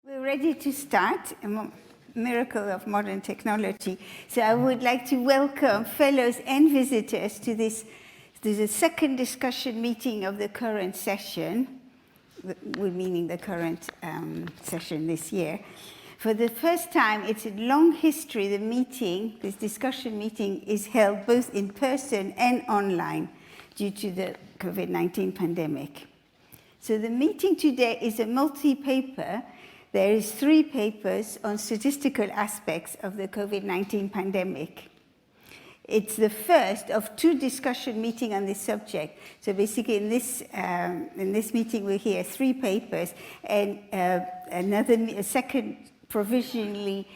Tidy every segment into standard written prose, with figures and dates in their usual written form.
We're ready to start, a miracle of modern technology. So I would like to welcome fellows and visitors to the second discussion meeting of the current session, meaning the current session this year. For the first time, it's a long history, this discussion meeting is held both in person and online due to the COVID-19 pandemic. So the meeting today is a multi-paper. There is 3 papers on statistical aspects of the COVID-19 pandemic. It's the first of 2 discussion meetings on this subject. So basically in this meeting we'll hear 3 papers, and a second provisionally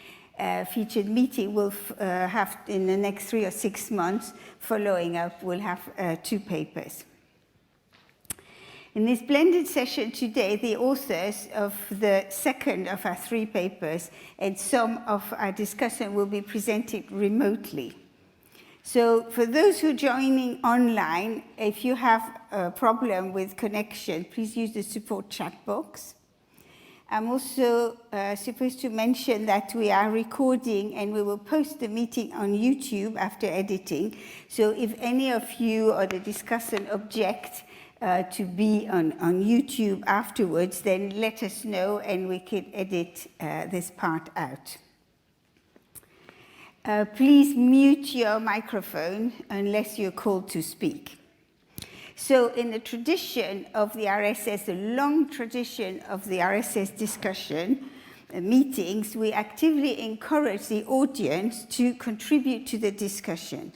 featured meeting will have in the next 3 or 6 months following up, we'll have 2 papers. In this blended session today, the authors of the second of our 3 papers and some of our discussion will be presented remotely. So for those who are joining online, if you have a problem with connection, please use the support chat box. I'm also supposed to mention that we are recording and we will post the meeting on YouTube after editing. So if any of you or the discussant object to be on YouTube afterwards, then let us know and we can edit this part out. Please mute your microphone unless you're called to speak. So in the tradition of the RSS, a long tradition of the RSS discussion meetings, we actively encourage the audience to contribute to the discussion.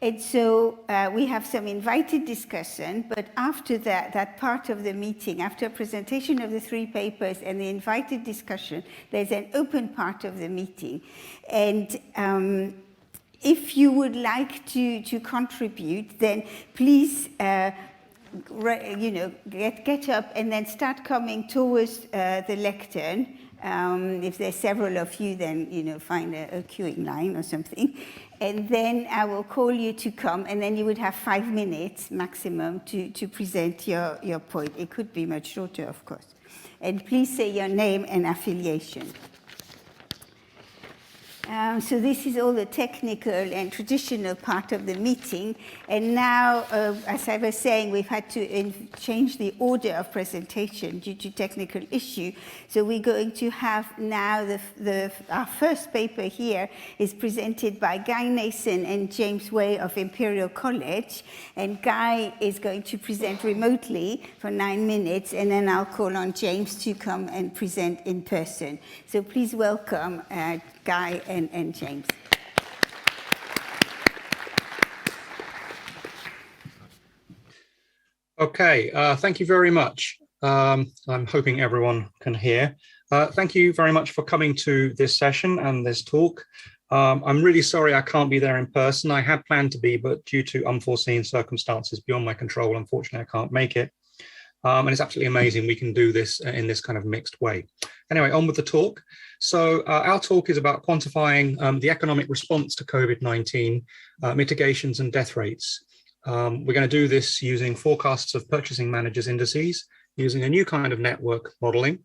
And so we have some invited discussion, but after that part of the meeting, after presentation of the 3 papers and the invited discussion, there's an open part of the meeting. And if you would like to contribute, then please get up and then start coming towards the lectern. If there's several of you, then find a queuing line or something. And then I will call you to come, and then you would have 5 minutes maximum to present your point. It could be much shorter, of course. And please say your name and affiliation. So this is all the technical and traditional part of the meeting. And now, as I was saying, we've had to change the order of presentation due to technical issue. So we're going to have now our first paper here is presented by Guy Nason and James Way of Imperial College. And Guy is going to present remotely for 9 minutes, and then I'll call on James to come and present in person. So please welcome Guy and James. Okay, thank you very much. I'm hoping everyone can hear. Thank you very much for coming to this session and this talk. I'm really sorry I can't be there in person. I had planned to be, but due to unforeseen circumstances beyond my control, unfortunately, I can't make it. And it's absolutely amazing we can do this in this kind of mixed way. Anyway, on with the talk. So our talk is about quantifying the economic response to COVID-19, mitigations and death rates. We're going to do this using forecasts of Purchasing Managers Indices, using a new kind of network modeling,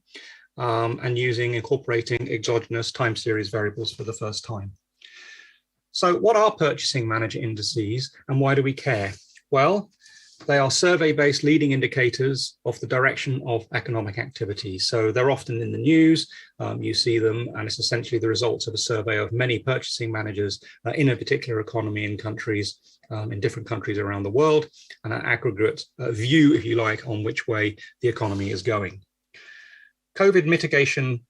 and incorporating exogenous time series variables for the first time. So what are Purchasing Manager Indices and why do we care? Well, they are survey-based leading indicators of the direction of economic activity. So they're often in the news, you see them, and it's essentially the results of a survey of many purchasing managers in a particular economy in different countries around the world, and an aggregate view, if you like, on which way the economy is going. COVID mitigation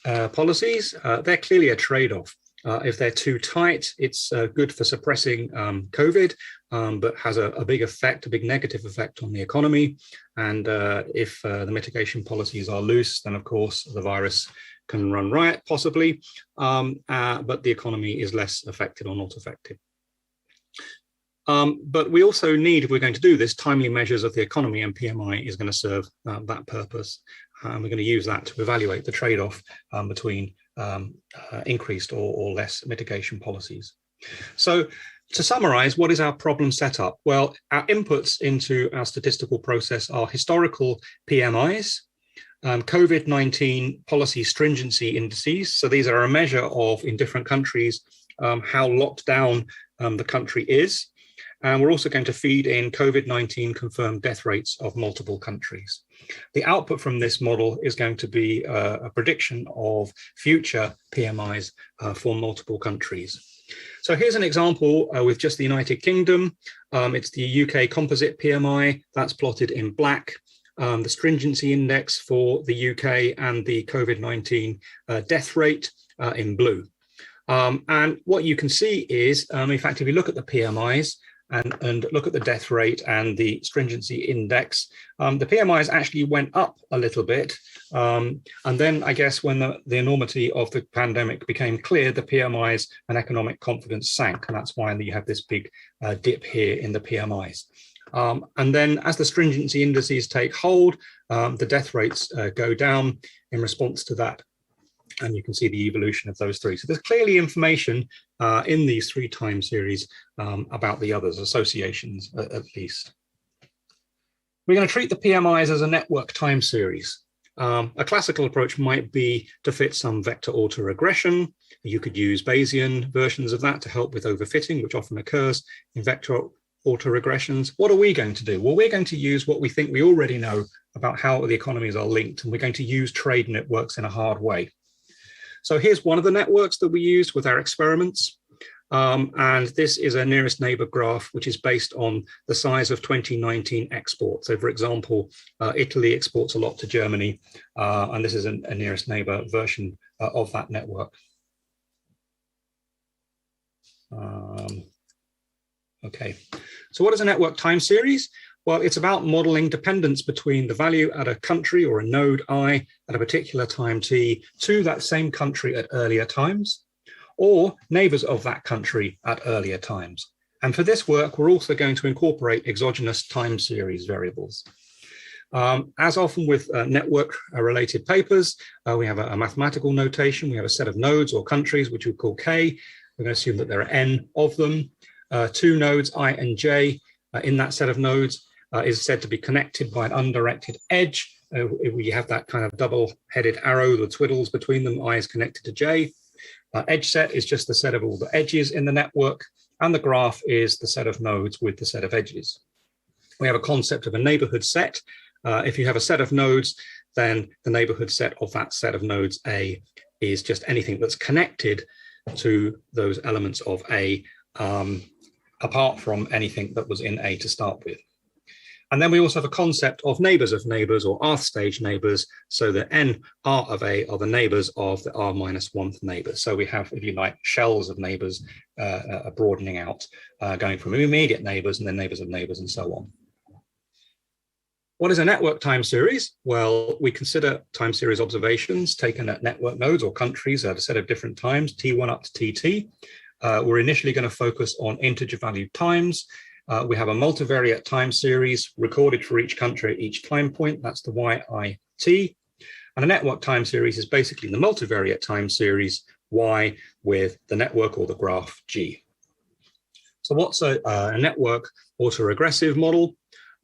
policies, they're clearly a trade-off. If they're too tight, it's good for suppressing COVID, but has a big effect, a big negative effect on the economy. And if the mitigation policies are loose, then of course the virus can run riot possibly, but the economy is less affected or not affected. But we also need, if we're going to do this, timely measures of the economy, and PMI is going to serve that purpose. And we're going to use that to evaluate the trade-off between increased or less mitigation policies. So to summarize, what is our problem setup? Well, our inputs into our statistical process are historical PMIs, COVID-19 policy stringency indices. So these are a measure of, in different countries, how locked down the country is. And we're also going to feed in COVID-19 confirmed death rates of multiple countries. The output from this model is going to be a prediction of future PMIs for multiple countries. So here's an example with just the United Kingdom. It's the UK composite PMI, that's plotted in black. The stringency index for the UK and the COVID-19 death rate in blue. And what you can see is, in fact, if you look at the PMIs, and look at the death rate and the stringency index, the PMIs actually went up a little bit. And then I guess when the enormity of the pandemic became clear, the PMIs and economic confidence sank. And that's why you have this big dip here in the PMIs. And then as the stringency indices take hold, the death rates go down in response to that. And you can see the evolution of those three. So there's clearly information in these three time series about the others, associations at least. We're going to treat the PMIs as a network time series. A classical approach might be to fit some vector autoregression. You could use Bayesian versions of that to help with overfitting, which often occurs in vector autoregressions. What are we going to do? Well, we're going to use what we think we already know about how the economies are linked, and we're going to use trade networks in a hard way. So here's one of the networks that we used with our experiments. And this is a nearest neighbor graph, which is based on the size of 2019 exports. So for example, Italy exports a lot to Germany, and this is a nearest neighbor version of that network. Okay, so what is a network time series? Well, it's about modeling dependence between the value at a country or a node I at a particular time t to that same country at earlier times, or neighbors of that country at earlier times. And for this work, we're also going to incorporate exogenous time series variables. As often with network-related papers, we have a mathematical notation. We have a set of nodes or countries, which we call K. We're going to assume that there are n of them. Two nodes, I and j, in that set of nodes is said to be connected by an undirected edge. We have that kind of double-headed arrow, the twiddles between them, I is connected to j. Edge set is just the set of all the edges in the network, and the graph is the set of nodes with the set of edges. We have a concept of a neighborhood set. If you have a set of nodes, then the neighborhood set of that set of nodes A is just anything that's connected to those elements of A, apart from anything that was in A to start with. And then we also have a concept of neighbors or rth stage neighbors. So the n r of A are the neighbors of the r minus 1th neighbors. So we have, if you like, shells of neighbors broadening out, going from immediate neighbors and then neighbors of neighbors and so on. What is a network time series? Well, we consider time series observations taken at network nodes or countries at a set of different times, T1 up to TT. We're initially going to focus on integer valued times. We have a multivariate time series recorded for each country at each time point. That's the YIT. And a network time series is basically the multivariate time series Y with the network or the graph G. So what's a network autoregressive model?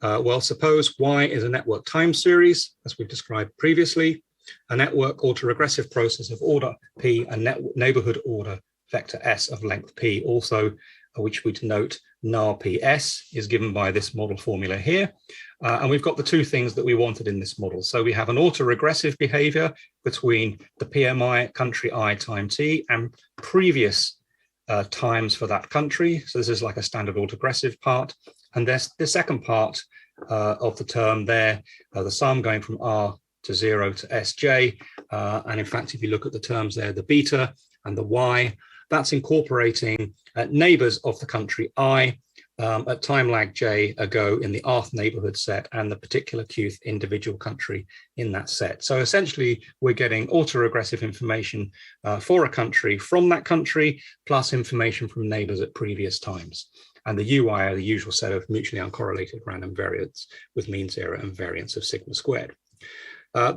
Well, suppose Y is a network time series, as we've described previously, a network autoregressive process of order P and neighborhood order vector S of length P, also which we denote NAR-PS is given by this model formula here. And we've got the two things that we wanted in this model. So we have an autoregressive behavior between the PMI country I time T and previous times for that country. So this is like a standard autoregressive part. And there's the second part of the term there, the sum going from R to 0 to Sj. And in fact, if you look at the terms there, the beta and the Y, that's incorporating neighbors of the country I at time lag j ago in the rth neighborhood set and the particular qth individual country in that set. So essentially, we're getting autoregressive information for a country from that country, plus information from neighbors at previous times. And the UI are the usual set of mutually uncorrelated random variates with means error and variance of sigma squared.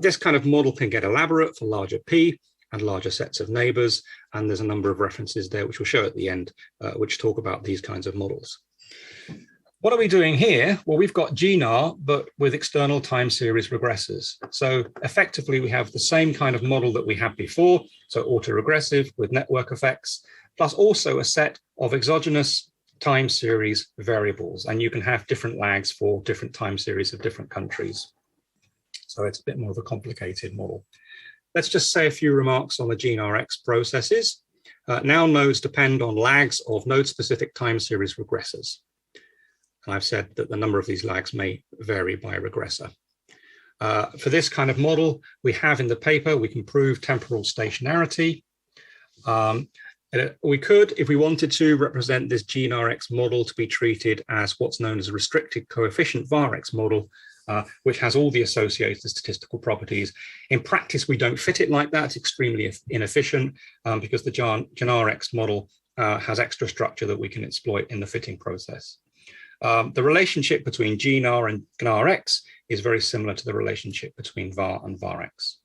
This kind of model can get elaborate for larger P and larger sets of neighbors. And there's a number of references there, which we'll show at the end, which talk about these kinds of models. What are we doing here? Well, we've got GNR, but with external time series regressors. So effectively, we have the same kind of model that we had before, so autoregressive with network effects, plus also a set of exogenous time series variables. And you can have different lags for different time series of different countries. So it's a bit more of a complicated model. Let's just say a few remarks on the GNRX processes. Now nodes depend on lags of node-specific time series regressors. And I've said that the number of these lags may vary by regressor. For this kind of model, we have in the paper, we can prove temporal stationarity. We could, if we wanted to, represent this GNRX model to be treated as what's known as a restricted coefficient VARX model, which has all the associated statistical properties. In practice, we don't fit it like that. It's extremely inefficient because the GNRX model has extra structure that we can exploit in the fitting process. The relationship between GNR and GNRX is very similar to the relationship between VAR and VARX.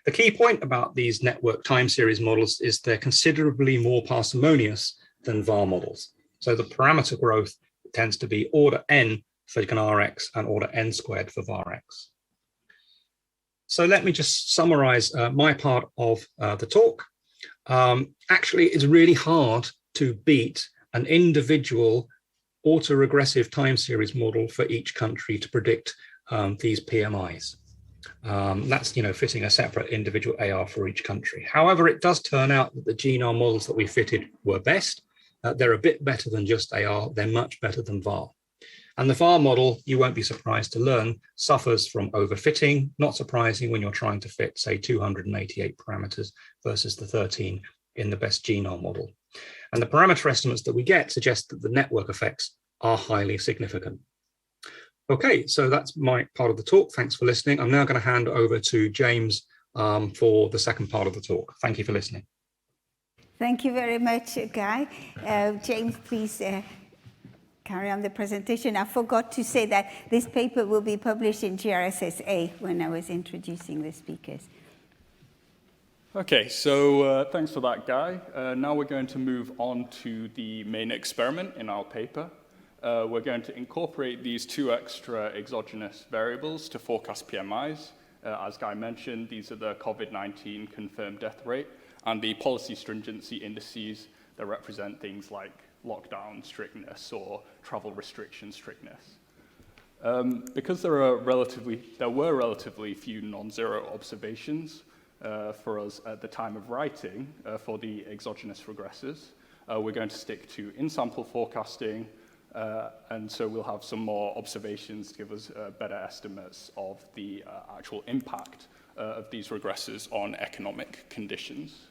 The key point about these network time series models is they're considerably more parsimonious than VAR models. So the parameter growth tends to be order n for GNRX and order n squared for VARX. So let me just summarize my part of the talk. Actually, it's really hard to beat an individual autoregressive time series model for each country to predict these PMIs. That's fitting a separate individual AR for each country. However, it does turn out that the GNR models that we fitted were best. They're a bit better than just AR. They're much better than VAR. And the VAR model, you won't be surprised to learn, suffers from overfitting. Not surprising when you're trying to fit, say, 288 parameters versus the 13 in the best GNR model. And the parameter estimates that we get suggest that the network effects are highly significant. Okay, so that's my part of the talk. Thanks for listening. I'm now going to hand over to James for the second part of the talk. Thank you for listening. Thank you very much, Guy. James, please carry on the presentation. I forgot to say that this paper will be published in GRSSA when I was introducing the speakers. Okay, so thanks for that, Guy. Now we're going to move on to the main experiment in our paper. We're going to incorporate these two extra exogenous variables to forecast PMIs. As Guy mentioned, these are the COVID-19 confirmed death rate and the policy stringency indices that represent things like lockdown strictness or travel restriction strictness. Because there were relatively few non-zero observations for us at the time of writing for the exogenous regressors, we're going to stick to in-sample forecasting, and so we'll have some more observations to give us better estimates of the actual impact of these regressors on economic conditions.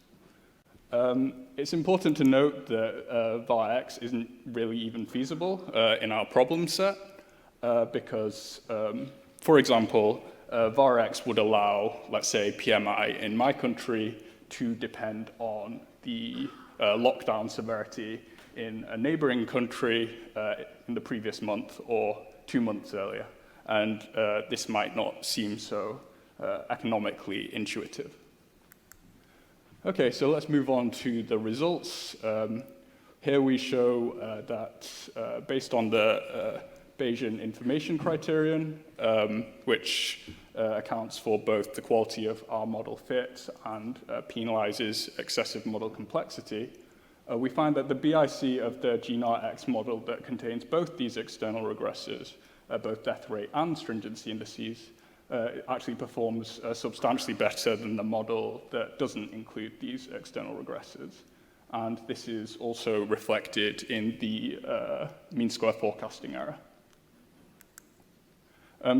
It's important to note that VARX isn't really even feasible in our problem set because, for example, VARX would allow, let's say, PMI in my country to depend on the lockdown severity in a neighboring country in the previous month or 2 months earlier. And this might not seem so economically intuitive. Okay, so let's move on to the results. Here we show that based on the Bayesian information criterion, which accounts for both the quality of our model fit and penalizes excessive model complexity, we find that the BIC of the GNRX model that contains both these external regressors, both death rate and stringency indices, actually performs substantially better than the model that doesn't include these external regressors. And this is also reflected in the mean square forecasting error.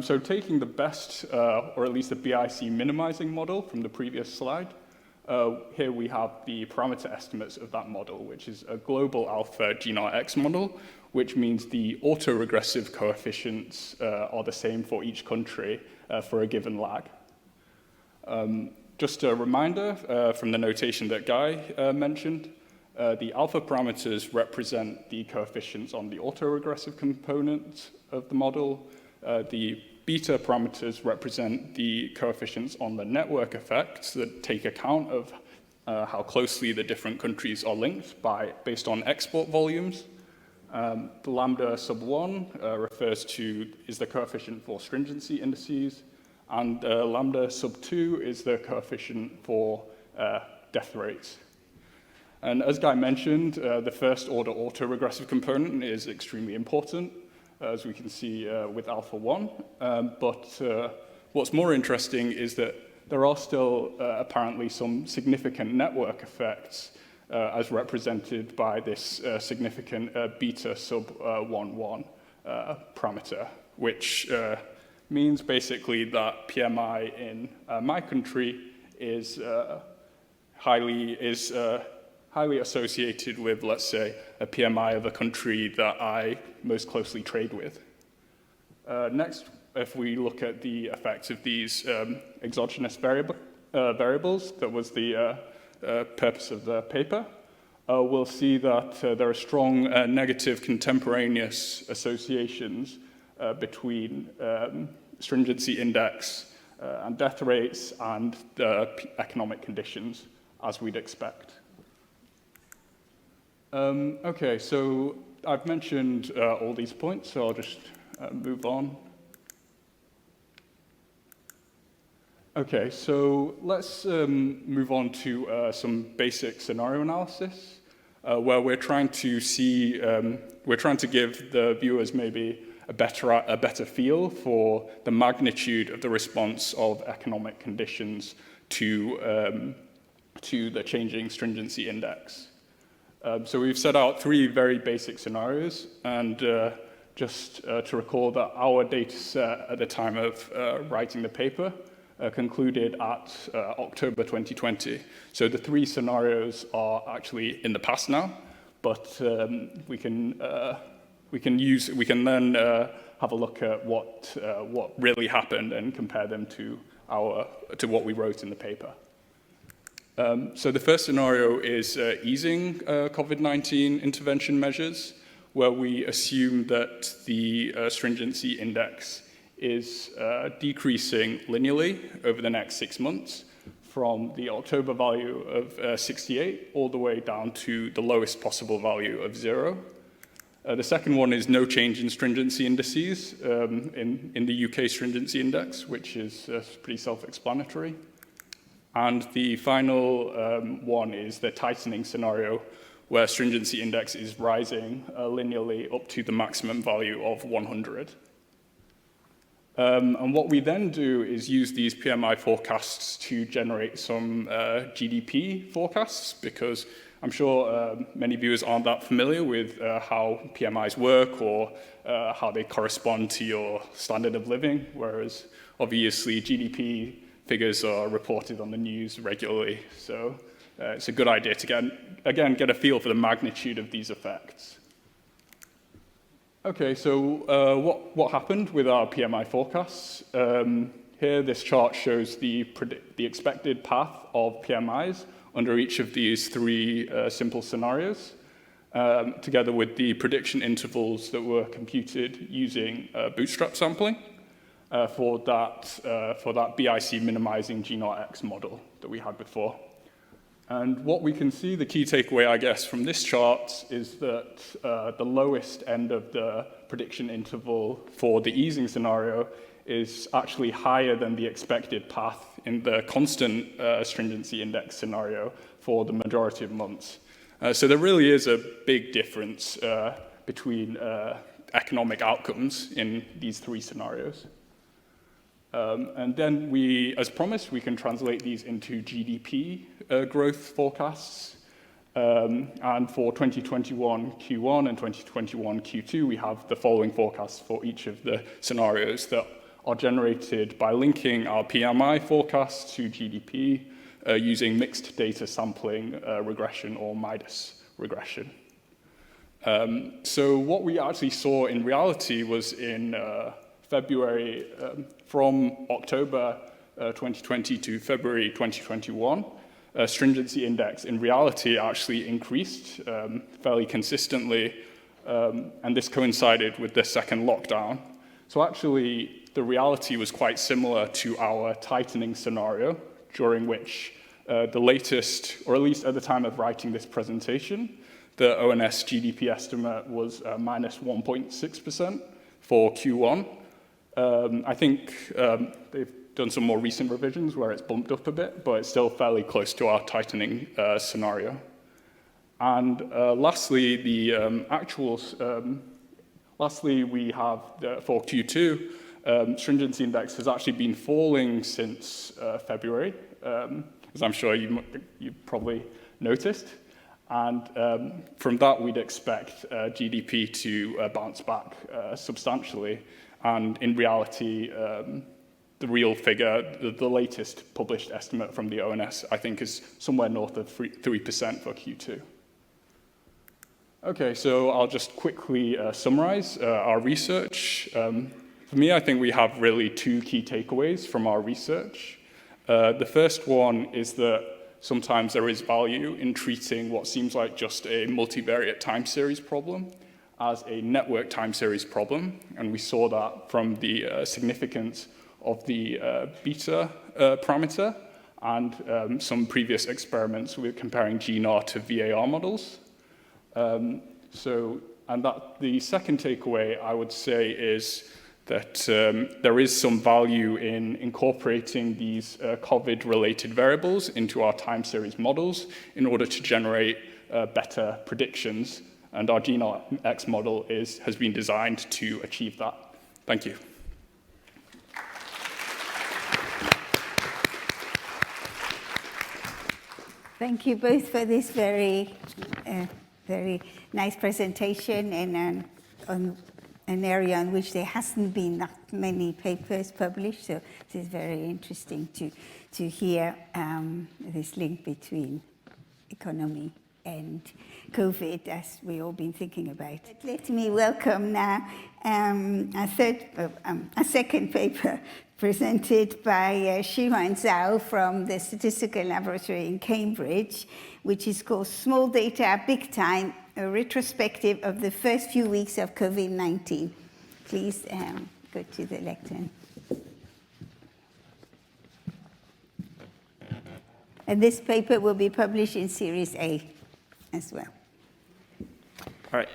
So taking the best, or at least the BIC minimizing model from the previous slide, here we have the parameter estimates of that model, which is a global alpha GNRX model, which means the autoregressive coefficients are the same for each country for a given lag. Just a reminder from the notation that Guy mentioned, the alpha parameters represent the coefficients on the autoregressive component of the model. The beta parameters represent the coefficients on the network effects that take account of how closely the different countries are linked based on export volumes. The lambda sub 1 refers to, is the coefficient for stringency indices, and lambda sub 2 is the coefficient for death rates. And as Guy mentioned, the first order autoregressive component is extremely important, as we can see with alpha 1. But what's more interesting is that there are still apparently some significant network effects as represented by this significant beta sub 1,1 parameter, which means basically that PMI in my country is highly associated with, let's say, a PMI of a country that I most closely trade with. Next, if we look at the effects of these exogenous variables, that was the purpose of the paper, we'll see that there are strong negative contemporaneous associations between stringency index and death rates and economic conditions, as we'd expect. Okay, so I've mentioned all these points, so I'll just move on. Okay, so let's move on to some basic scenario analysis, where we're trying to see, we're trying to give the viewers maybe a better feel for the magnitude of the response of economic conditions to the changing stringency index. So we've set out three very basic scenarios, and just to recall that our data set at the time of writing the paper concluded at October 2020. So the three scenarios are actually in the past now, but we can then have a look at what really happened and compare them to what we wrote in the paper. So the first scenario is easing COVID-19 intervention measures, where we assume that the stringency index is decreasing linearly over the next 6 months from the October value of 68 all the way down to the lowest possible value of 0. The second one is no change in stringency indices in the UK stringency index, which is pretty self-explanatory. And the final one is the tightening scenario, where stringency index is rising linearly up to the maximum value of 100. And what we then do is use these PMI forecasts to generate some GDP forecasts, because I'm sure many viewers aren't that familiar with how PMIs work or how they correspond to your standard of living, whereas obviously GDP figures are reported on the news regularly. So it's a good idea to get a feel for the magnitude of these effects. Okay, so what happened with our PMI forecasts? Here, this chart shows the expected path of PMIs under each of these three simple scenarios, together with the prediction intervals that were computed using bootstrap sampling for that BIC minimizing G0X model that we had before. And what we can see, the key takeaway, I guess, from this chart is that the lowest end of the prediction interval for the easing scenario is actually higher than the expected path in the constant stringency index scenario for the majority of months. So there really is a big difference between economic outcomes in these three scenarios. And then as promised, we can translate these into GDP growth forecasts. And for 2021 Q1 and 2021 Q2, we have the following forecasts for each of the scenarios that are generated by linking our PMI forecasts to GDP using mixed data sampling regression or MIDAS regression. So what we actually saw in reality was in February, from October 2020 to February 2021, stringency index in reality actually increased fairly consistently, and this coincided with the second lockdown. So actually, the reality was quite similar to our tightening scenario, during which the latest, or at least at the time of writing this presentation, the ONS GDP estimate was minus 1.6% for Q1. I think they've done some more recent revisions where it's bumped up a bit, but it's still fairly close to our tightening scenario. And lastly, the lastly, we have for Q2, stringency index has actually been falling since February, as I'm sure you probably noticed. And from that, we'd expect GDP to bounce back substantially. And in reality, the real figure, the latest published estimate from the ONS, I think is somewhere north of 3% for Q2. Okay, so I'll just quickly summarize our research. For me, I think we have really two key takeaways from our research. The first one is that sometimes there is value in treating what seems like just a multivariate time series problem as a network time series problem. And we saw that from the significance of the beta parameter and some previous experiments with comparing GNR to VAR models. The second takeaway I would say is that there is some value in incorporating these COVID-related variables into our time series models in order to generate better predictions. And our GNX model has been designed to achieve that. Thank you. Thank you both for this very nice presentation and on an area on which there hasn't been that many papers published. So it is very interesting to hear this link between economy and COVID, as we've all been thinking about. But let me welcome now a second paper presented by Xu and Zhao from the Statistical Laboratory in Cambridge, which is called Small Data, Big Time, a retrospective of the first few weeks of COVID-19. Please go to the lectern. And this paper will be published in Series A as well. All right.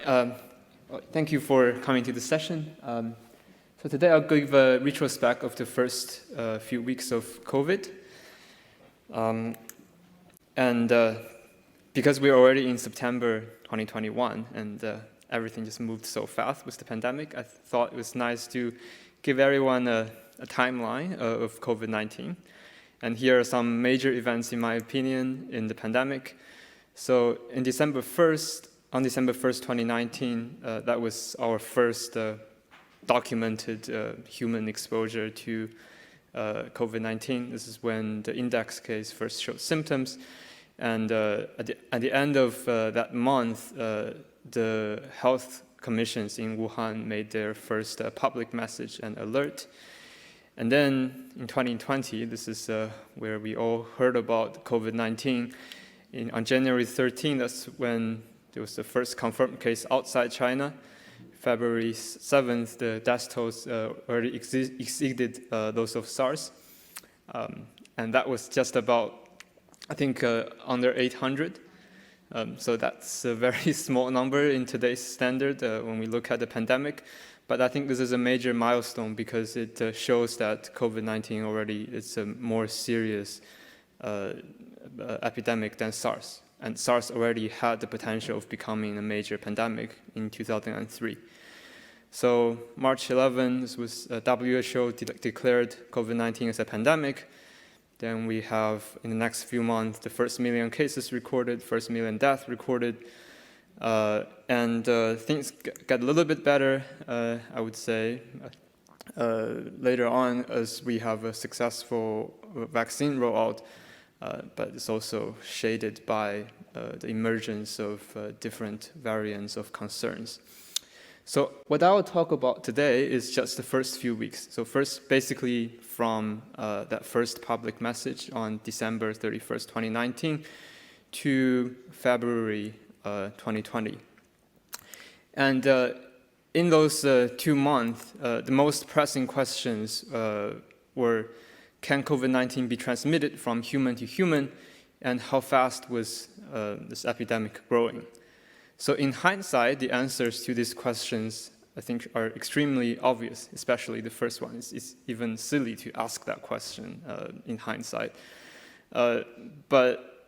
Thank you for coming to the session. So today I'll give a retrospect of the first few weeks of COVID. Because we're already in September 2021 and everything just moved so fast with the pandemic, I thought it was nice to give everyone a timeline of COVID-19. And here are some major events, in my opinion, in the pandemic. So on December 1st, 2019, that was our first documented human exposure to COVID-19. This is when the index case first showed symptoms. And at the end of that month, the health commissions in Wuhan made their first public message and alert. And then in 2020, this is where we all heard about COVID-19. On January 13, that's when there was the first confirmed case outside China. February 7th, the death tolls already exceeded those of Sars. And that was just about, I think, under 800. So that's a very small number in today's standard when we look at the pandemic. But I think this is a major milestone because it shows that COVID-19 already is a more serious epidemic than SARS. And SARS already had the potential of becoming a major pandemic in 2003. So March 11, this was WHO declared COVID-19 as a pandemic. Then we have, in the next few months, the first million cases recorded, first million deaths recorded. And things got a little bit better, I would say, later on as we have a successful vaccine rollout, but it's also shaded by the emergence of different variants of concerns. So what I will talk about today is just the first few weeks. So first, basically from that first public message on December 31st, 2019 to February 2020. And in those 2 months, the most pressing questions were, can COVID-19 be transmitted from human to human, and how fast was this epidemic growing? So in hindsight, the answers to these questions, I think, are extremely obvious, especially the first one. It's even silly to ask that question in hindsight. But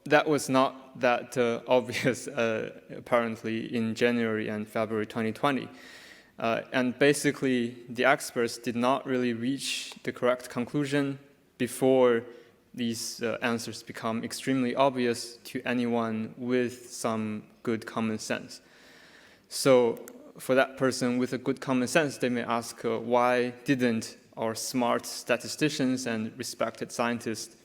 that was not that obvious, apparently, in January and February 2020. And basically, the experts did not really reach the correct conclusion before these answers become extremely obvious to anyone with some good common sense. So for that person with a good common sense, they may ask, why didn't our smart statisticians and respected scientists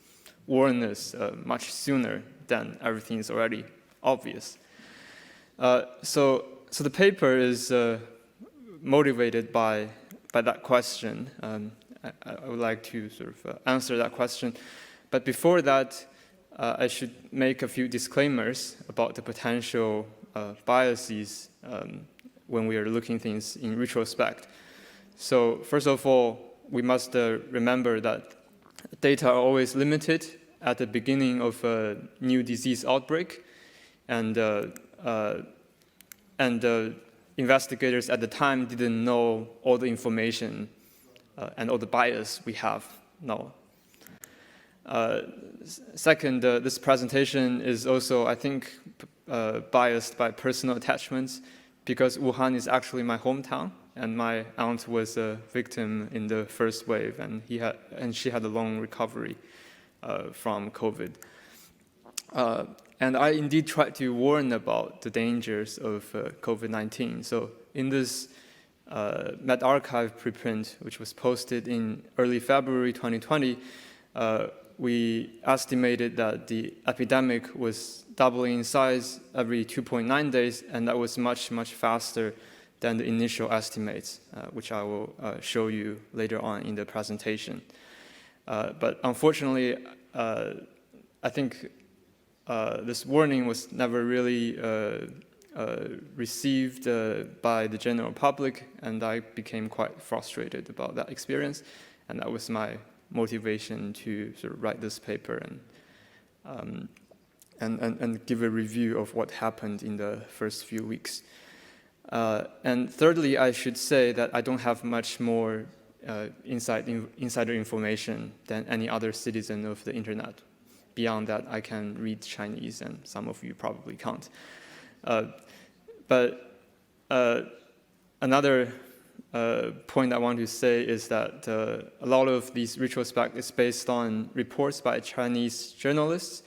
warn us much sooner than everything is already obvious? So the paper is motivated by that question. I would like to sort of answer that question. But before that, I should make a few disclaimers about the potential biases when we are looking things in retrospect. So first of all, we must remember that data are always limited at the beginning of a new disease outbreak, and investigators at the time didn't know all the information and all the bias we have now. Second, this presentation is also, I think, biased by personal attachments, because Wuhan is actually my hometown, and my aunt was a victim in the first wave, and she had a long recovery from COVID. And I indeed tried to warn about the dangers of COVID-19. So in this medRxiv preprint, which was posted in early February 2020, we estimated that the epidemic was doubling in size every 2.9 days, and that was much, much faster than the initial estimates, which I will show you later on in the presentation. But unfortunately, I think this warning was never really received by the general public, and I became quite frustrated about that experience, and that was my motivation to sort of write this paper and give a review of what happened in the first few weeks. And thirdly, I should say that I don't have much more insider information than any other citizen of the internet. Beyond that, I can read Chinese, and some of you probably can't. But another point I want to say is that a lot of these retrospect is based on reports by Chinese journalists.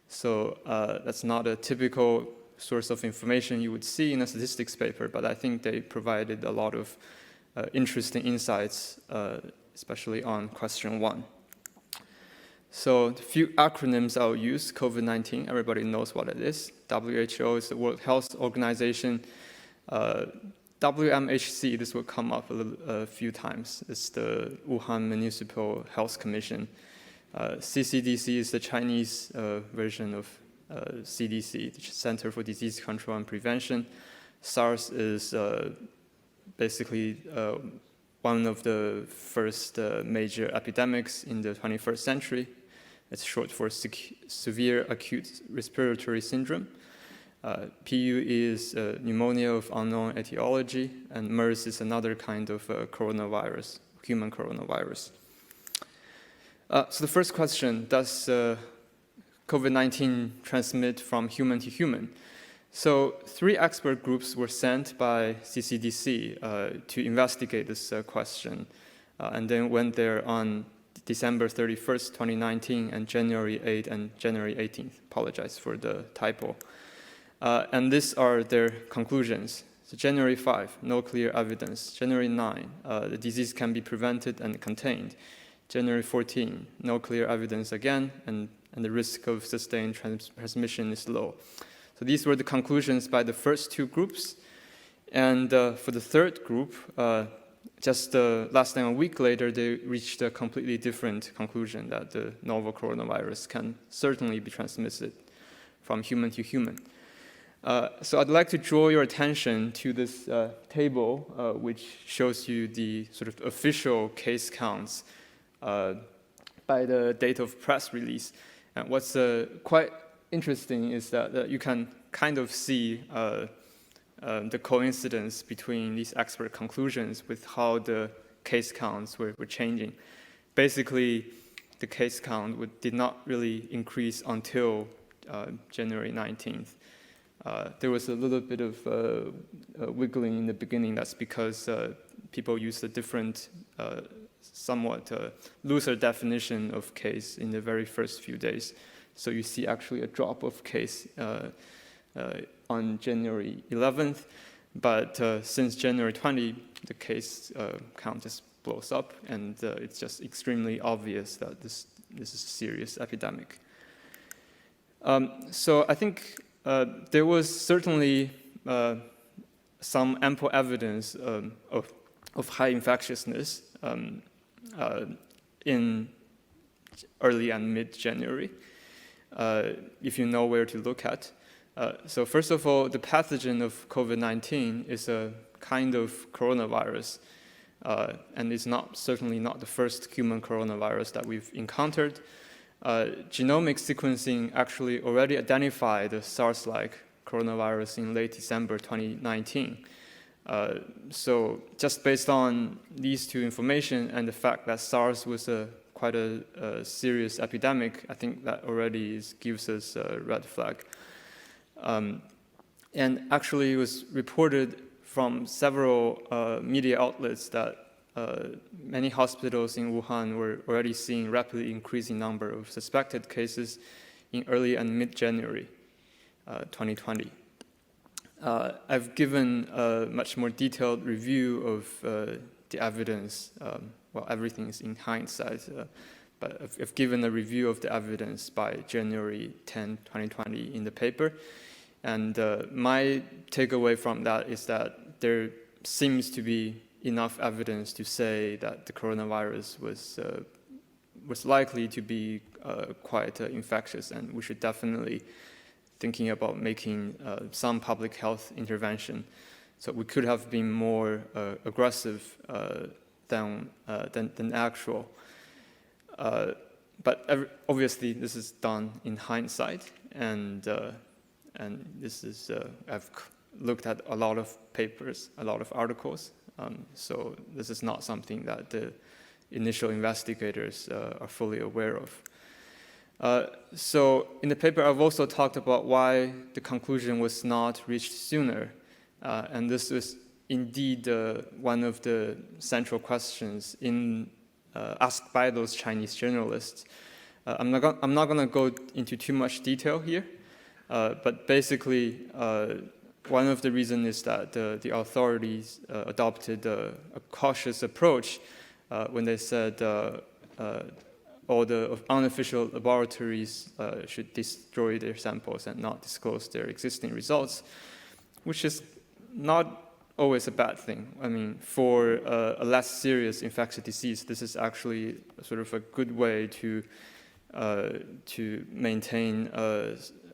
So that's not a typical source of information you would see in a statistics paper, but I think they provided a lot of interesting insights, especially on question 1. So a few acronyms I'll use. COVID-19, everybody knows what it is. WHO is the World Health Organization. WMHC, this will come up a few times. It's the Wuhan Municipal Health Commission. CCDC is the Chinese version of CDC, the Center for Disease Control and Prevention. SARS is basically one of the first major epidemics in the 21st century. It's short for severe acute respiratory syndrome. PU is pneumonia of unknown etiology, and MERS is another kind of coronavirus, human coronavirus. So the first question, does COVID-19 transmit from human to human? So 3 expert groups were sent by CCDC to investigate this question, and then went there on December 31st, 2019, and January 8th and January 18th. Apologize for the typo. And these are their conclusions. So January 5, no clear evidence. January 9, the disease can be prevented and contained. January 14, no clear evidence again, and the risk of sustained transmission is low. So these were the conclusions by the first 2 groups. And for the third group, just less than a week later, they reached a completely different conclusion that the novel coronavirus can certainly be transmitted from human to human. So I'd like to draw your attention to this table, which shows you the sort of official case counts by the date of press release. And what's quite interesting is that you can kind of see the coincidence between these expert conclusions with how the case counts were changing. Basically, the case count did not really increase until January 19th. There was a little bit of wiggling in the beginning. That's because people used a different, somewhat looser definition of case in the very first few days. So you see actually a drop of case on January 11th, but since January 20, the case count just blows up, and it's just extremely obvious that this is a serious epidemic. So I think there was certainly some ample evidence of high infectiousness in early and mid-January, if you know where to look at. So first of all, the pathogen of COVID-19 is a kind of coronavirus, and it's certainly not the first human coronavirus that we've encountered. Genomic sequencing actually already identified the SARS-like coronavirus in late December 2019. So just based on these two information and the fact that SARS was quite a serious epidemic, I think that already gives us a red flag. And actually it was reported from several media outlets that many hospitals in Wuhan were already seeing rapidly increasing number of suspected cases in early and mid-January 2020. I've given a much more detailed review of the evidence. Well, everything is in hindsight, but I've given a review of the evidence by January 10, 2020 in the paper. And my takeaway from that is that there seems to be enough evidence to say that the coronavirus was likely to be quite infectious, and we should definitely thinking about making some public health intervention. So we could have been more aggressive than actual. But obviously, this is done in hindsight, and this is I've looked at a lot of papers, a lot of articles. So this is not something that the initial investigators are fully aware of. So in the paper, I've also talked about why the conclusion was not reached sooner. And this was indeed one of the central questions asked by those Chinese journalists. I'm not going to go into too much detail here, but basically, one of the reasons is that the authorities adopted a cautious approach when they said all the unofficial laboratories should destroy their samples and not disclose their existing results, which is not always a bad thing. I mean, for a less serious infectious disease, this is actually sort of a good way to maintain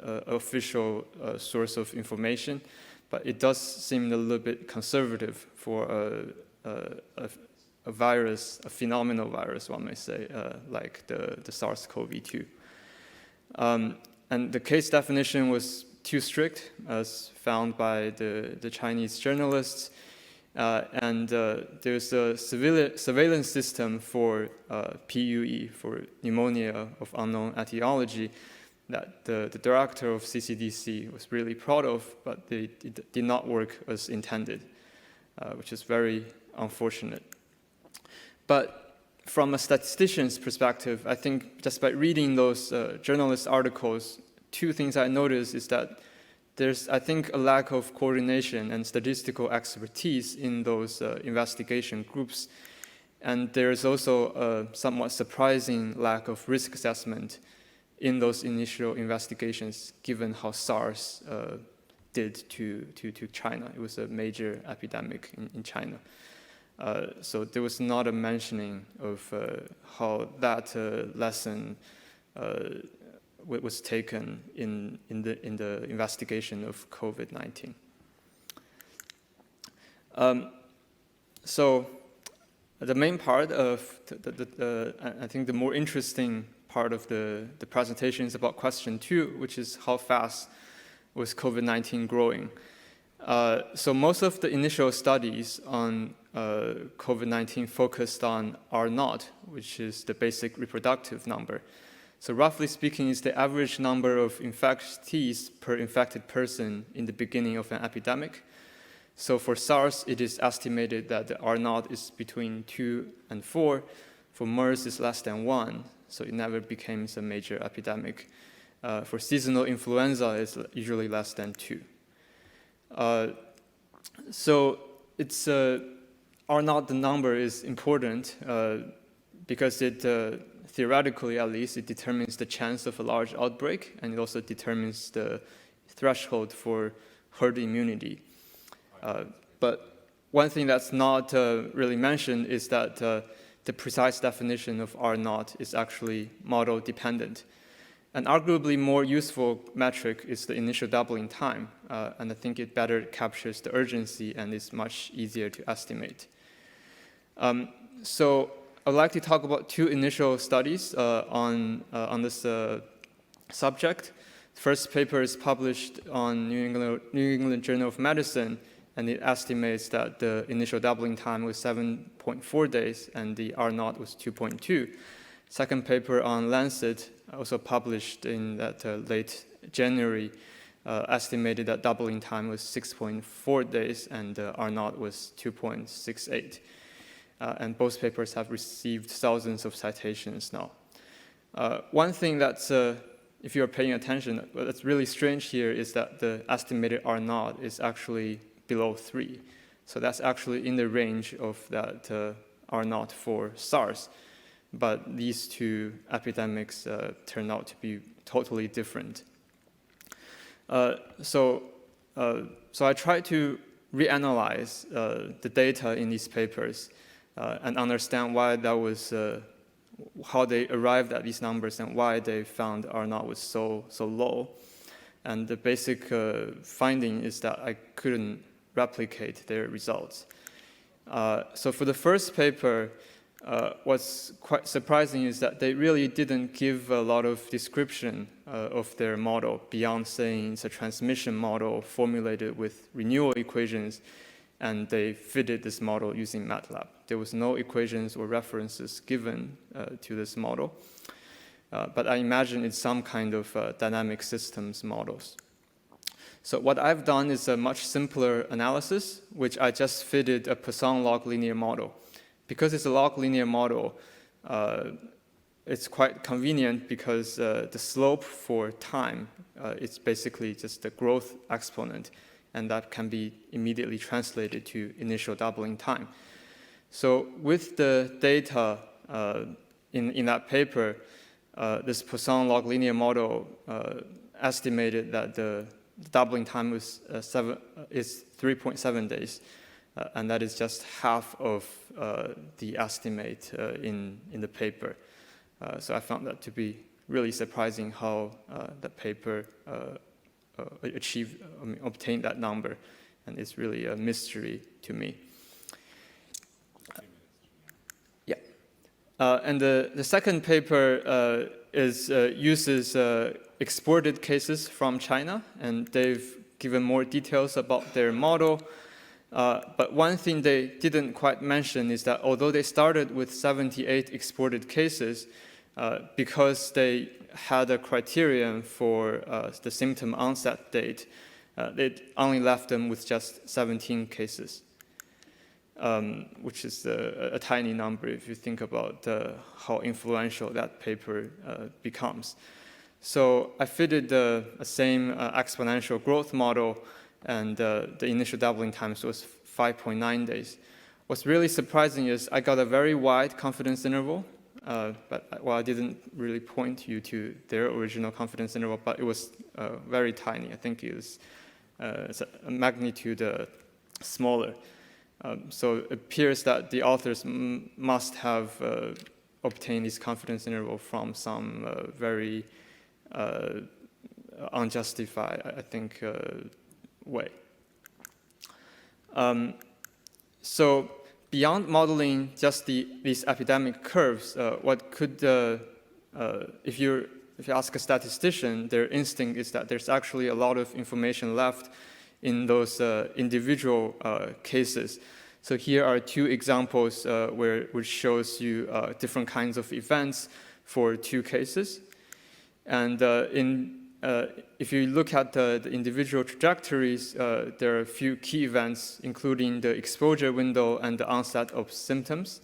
official source of information, but it does seem a little bit conservative for a virus, a phenomenal virus, one may say, like the SARS-CoV-2. And the case definition was too strict, as found by the Chinese journalists, and there's a surveillance system for PUE, for pneumonia of unknown etiology, that the director of CCDC was really proud of, but it did not work as intended, which is very unfortunate. But from a statistician's perspective, I think just by reading those journalist articles, two things I noticed is that there's, I think, a lack of coordination and statistical expertise in those investigation groups. And there's also a somewhat surprising lack of risk assessment in those initial investigations, given how SARS did to China. It was a major epidemic in China. So there was not a mentioning of how that lesson was taken in the investigation of COVID-19. So the main part of I think the more interesting part of the presentation is about question 2, which is how fast was COVID-19 growing. So most of the initial studies on COVID-19 focused on R0, which is the basic reproductive number. So roughly speaking, it's the average number of infectees per infected person in the beginning of an epidemic. So for SARS, it is estimated that the R0 is between 2 and 4. For MERS, it's less than 1, so it never becomes a major epidemic. For seasonal influenza, it's usually less than 2. So it's R0, the number is important because it, theoretically at least, it determines the chance of a large outbreak, and it also determines the threshold for herd immunity. But one thing that's not really mentioned is that the precise definition of R0 is actually model dependent. An arguably more useful metric is the initial doubling time, and I think it better captures the urgency and is much easier to estimate. So I'd like to talk about 2 initial studies on this subject. The first paper is published on New England Journal of Medicine, and it estimates that the initial doubling time was 7.4 days, and the R0 was 2.2. Second paper on Lancet, also published in that late January, estimated that doubling time was 6.4 days, and R0 was 2.68. And both papers have received thousands of citations now. One thing that's, if you're paying attention, that's really strange here is that the estimated R0 is actually below 3. So that's actually in the range of that R0 for SARS. But these 2 epidemics turn out to be totally different. So I tried to reanalyze the data in these papers and understand why that was, how they arrived at these numbers and why they found R0 was so low. And the basic finding is that I couldn't replicate their results. So for the first paper, what's quite surprising is that they really didn't give a lot of description of their model beyond saying it's a transmission model formulated with renewal equations, and they fitted this model using MATLAB. There was no equations or references given to this model, but I imagine it's some kind of dynamic systems models. So what I've done is a much simpler analysis, which I just fitted a Poisson log linear model. Because it's a log linear model, it's quite convenient because the slope for time is basically just the growth exponent, and that can be immediately translated to initial doubling time. So with the data in that paper, this Poisson log linear model estimated that the doubling time is 3.7 days, and that is just half of the estimate in the paper. So I found that to be really surprising how the paper obtained that number, and it's really a mystery to me. Yeah, and the second paper uses exported cases from China, and they've given more details about their model. But one thing they didn't quite mention is that although they started with 78 exported cases, because they had a criterion for the symptom onset date, they only left them with just 17 cases, which is a tiny number if you think about how influential that paper becomes. So I fitted the same exponential growth model, and the initial doubling times was 5.9 days. What's really surprising is I got a very wide confidence interval, but I didn't really point you to their original confidence interval, but it was very tiny. I think it was it's a magnitude smaller. So it appears that the authors must have obtained this confidence interval from some very unjustified, I think, way. So beyond modeling just these epidemic curves, what could if you ask a statistician, their instinct is that there's actually a lot of information left in those individual cases. So here are two examples which shows you different kinds of events for two cases. And if you look at the individual trajectories, there are a few key events, including the exposure window and the onset of symptoms.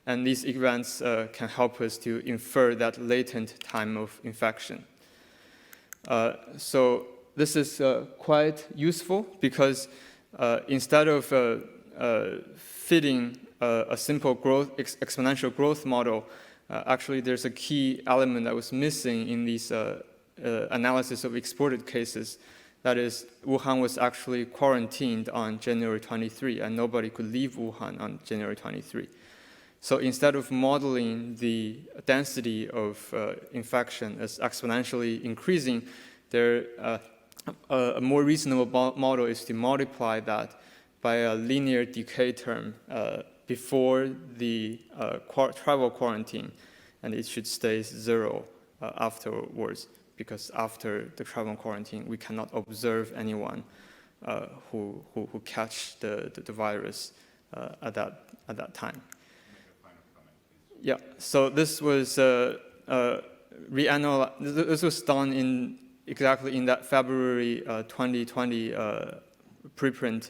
And these events can help us to infer that latent time of infection. So this is quite useful because instead of fitting a simple exponential growth model, actually there's a key element that was missing in these analysis of exported cases. That is, Wuhan was actually quarantined on January 23, and nobody could leave Wuhan on January 23. So instead of modeling the density of infection as exponentially increasing, a more reasonable model is to multiply that by a linear decay term before the travel quarantine, and it should stay 0 afterwards, because after the travel quarantine, we cannot observe anyone who catch the virus at that time. Yeah, so this was reanalyzed. This was done exactly in that February 2020 preprint,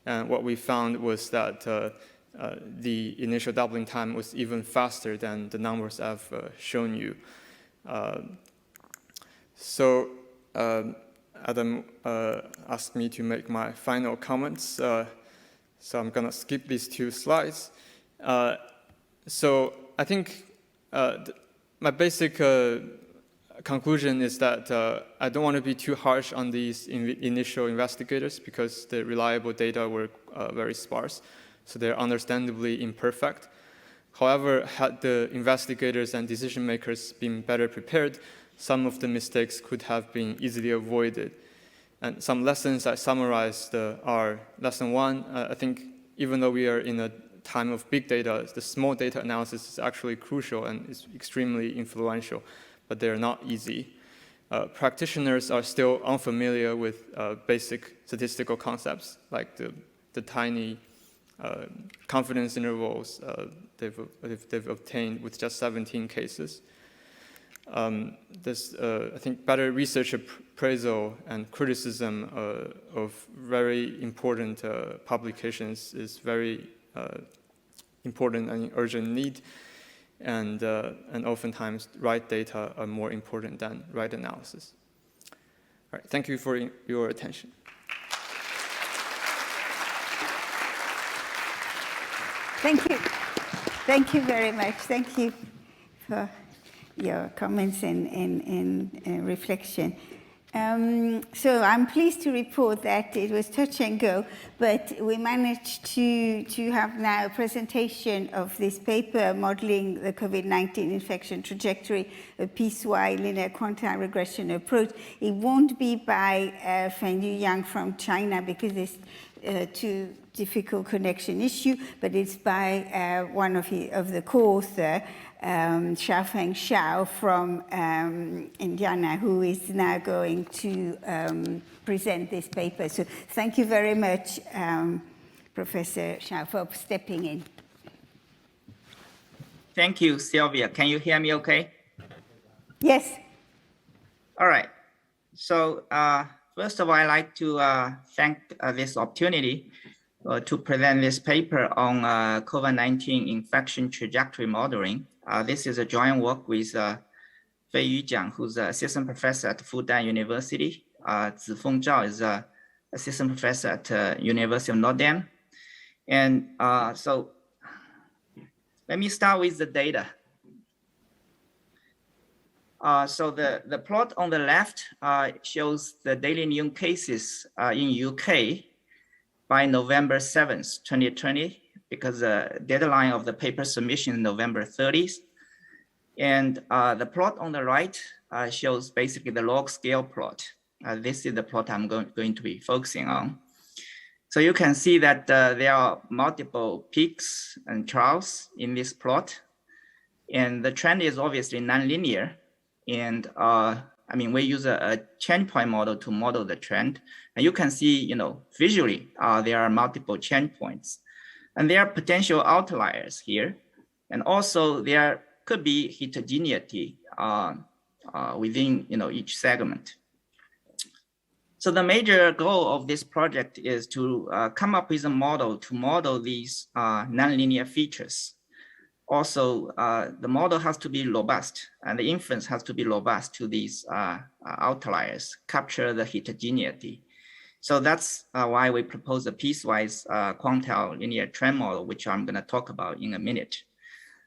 and what we found was that the initial doubling time was even faster than the numbers I've shown you. So Adam asked me to make my final comments, so I'm going to skip these 2 slides. So I think my basic conclusion is that I don't want to be too harsh on these initial investigators because the reliable data were very sparse, so they're understandably imperfect. However, had the investigators and decision makers been better prepared, some of the mistakes could have been easily avoided. And some lessons I summarized are lesson 1. I think even though we are in a time of big data, the small data analysis is actually crucial and is extremely influential, but they're not easy. Practitioners are still unfamiliar with basic statistical concepts like the tiny confidence intervals they've obtained with just 17 cases. There's, I think, better research appraisal and criticism of very important publications is very important and urgent need, and oftentimes right data are more important than right analysis. All right, thank you for your attention. Thank you. Thank you very much. Thank you for your comments and reflection. So I'm pleased to report that it was touch and go, but we managed to have now a presentation of this paper modeling the COVID-19 infection trajectory, a piecewise linear quantile regression approach. It won't be by Fengyu Yang from China because it's too difficult connection issue, but it's by one of the co-author, Shao from Indiana, who is now going to present this paper. So thank you very much, Professor Shao, for stepping in. Thank you, Sylvia. Can you hear me okay? Yes. All right. So first of all, I'd like to thank this opportunity to present this paper on COVID-19 infection trajectory modeling. This is a joint work with Feiyu Jiang, who's an assistant professor at Fudan University. Zifeng Zhao is an assistant professor at University of Notre. And so let me start with the data. So the plot on the left shows the daily new cases in UK by November 7th, 2020, because the deadline of the paper submission is November 30th. And the plot on the right shows basically the log scale plot. This is the plot I'm going to be focusing on. So you can see that there are multiple peaks and troughs in this plot. And the trend is obviously nonlinear. And I mean, we use a change point model to model the trend. And you can see, you know, visually, there are multiple change points. And there are potential outliers here. And also there could be heterogeneity within, you know, each segment. So the major goal of this project is to come up with a model to model these nonlinear features. Also, the model has to be robust, and the inference has to be robust to these outliers, capture the heterogeneity. So that's why we propose a piecewise quantile linear trend model, which I'm going to talk about in a minute.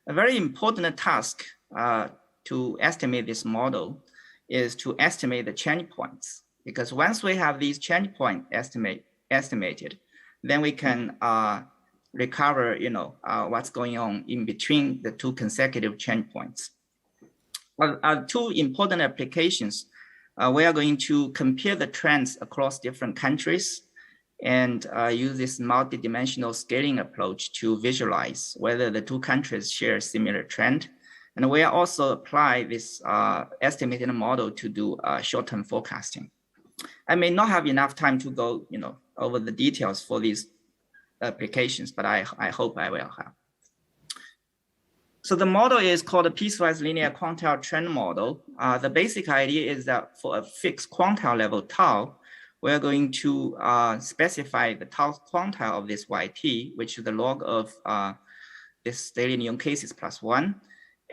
A very important task to estimate this model is to estimate the change points, because once we have these change point estimated, then we can recover, you know, what's going on in between the two consecutive change points. Two important applications. We are going to compare the trends across different countries and use this multidimensional scaling approach to visualize whether the two countries share a similar trend. And we are also apply this estimated model to do short-term forecasting. I may not have enough time to go, you know, over the details for these applications, but I hope I will have. So the model is called a piecewise linear quantile trend model. The basic idea is that for a fixed quantile level tau, we're going to specify the tau quantile of this YT, which is the log of this daily neon cases plus 1,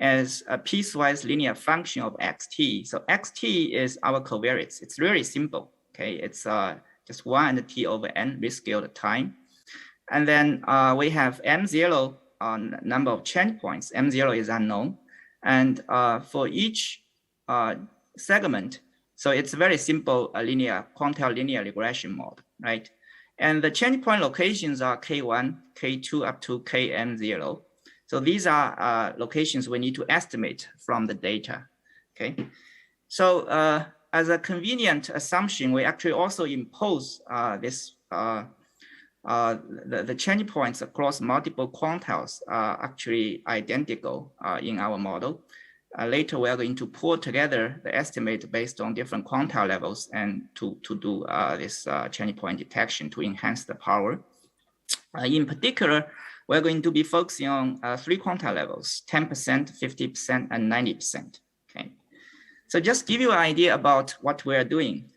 as a piecewise linear function of xt. So xt is our covariance. It's really simple. Okay, it's just 1 and t over n rescaled time. And then we have M0 on number of change points. M0 is unknown. And for each segment, so it's very simple, a linear quantile linear regression model, right? And the change point locations are K1, K2 up to Km0. So these are locations we need to estimate from the data, okay? So as a convenient assumption, we actually also impose this the change points across multiple quantiles are actually identical in our model. Later, we are going to pull together the estimate based on different quantile levels and to do this change point detection to enhance the power. In particular, we're going to be focusing on 3 quantile levels, 10%, 50%, and 90%. Okay. So just give you an idea about what we're doing.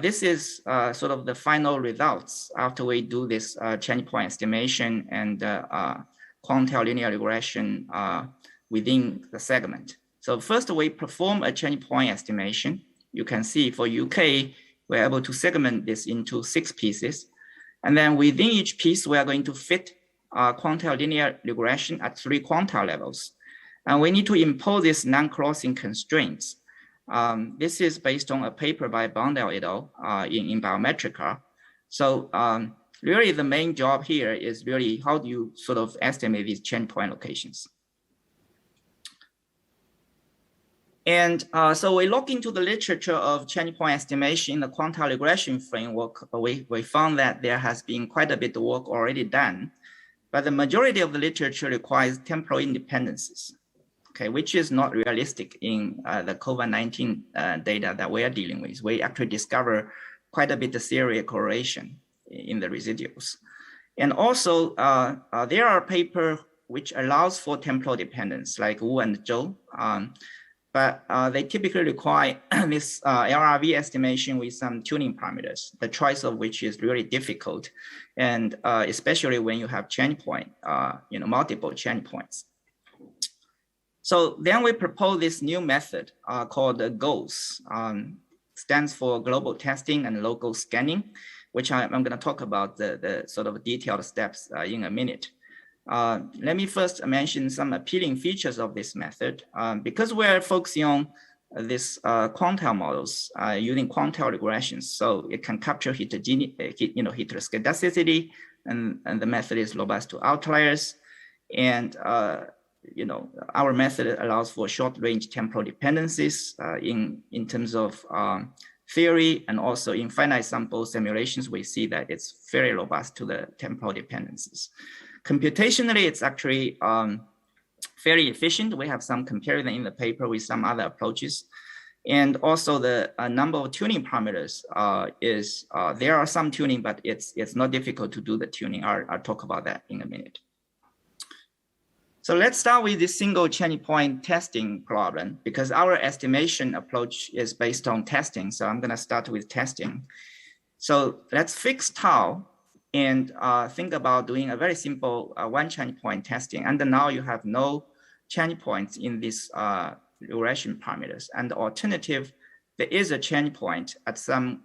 This is sort of the final results after we do this change point estimation and quantile linear regression within the segment. So first we perform a change point estimation. You can see for UK, we're able to segment this into 6 pieces. And then within each piece, we are going to fit quantile linear regression at 3 quantile levels. And we need to impose these non-crossing constraints. This is based on a paper by Bondel et al. In Biometrica. So really the main job here is really how do you sort of estimate these change point locations. And so we look into the literature of change point estimation in the quantile regression framework. We found that there has been quite a bit of work already done, but the majority of the literature requires temporal independencies. Okay, which is not realistic in the COVID-19 data that we are dealing with. We actually discover quite a bit of serial correlation in the residuals. And also, there are papers which allows for temporal dependence, like Wu and Zhao, but they typically require this LRV estimation with some tuning parameters, the choice of which is really difficult, and especially when you have change point, multiple change points. So then we propose this new method called GOES, stands for Global Testing and Local Scanning, which I'm going to talk about the sort of detailed steps in a minute. Let me first mention some appealing features of this method. Because we're focusing on this quantile models using quantile regressions, so it can capture heteroscedasticity, and the method is robust to outliers. And our method allows for short-range temporal dependencies in terms of theory, and also in finite sample simulations, we see that it's very robust to the temporal dependencies. Computationally, it's actually fairly efficient. We have some comparison in the paper with some other approaches. And also the number of tuning parameters there are some tuning, but it's not difficult to do the tuning. I'll talk about that in a minute. So let's start with the single chaining point testing problem, because our estimation approach is based on testing. So I'm going to start with testing. So let's fix tau and think about doing a very simple one chaining point testing. And now you have no chaining points in this regression parameters. And the alternative, there is a chaining point at some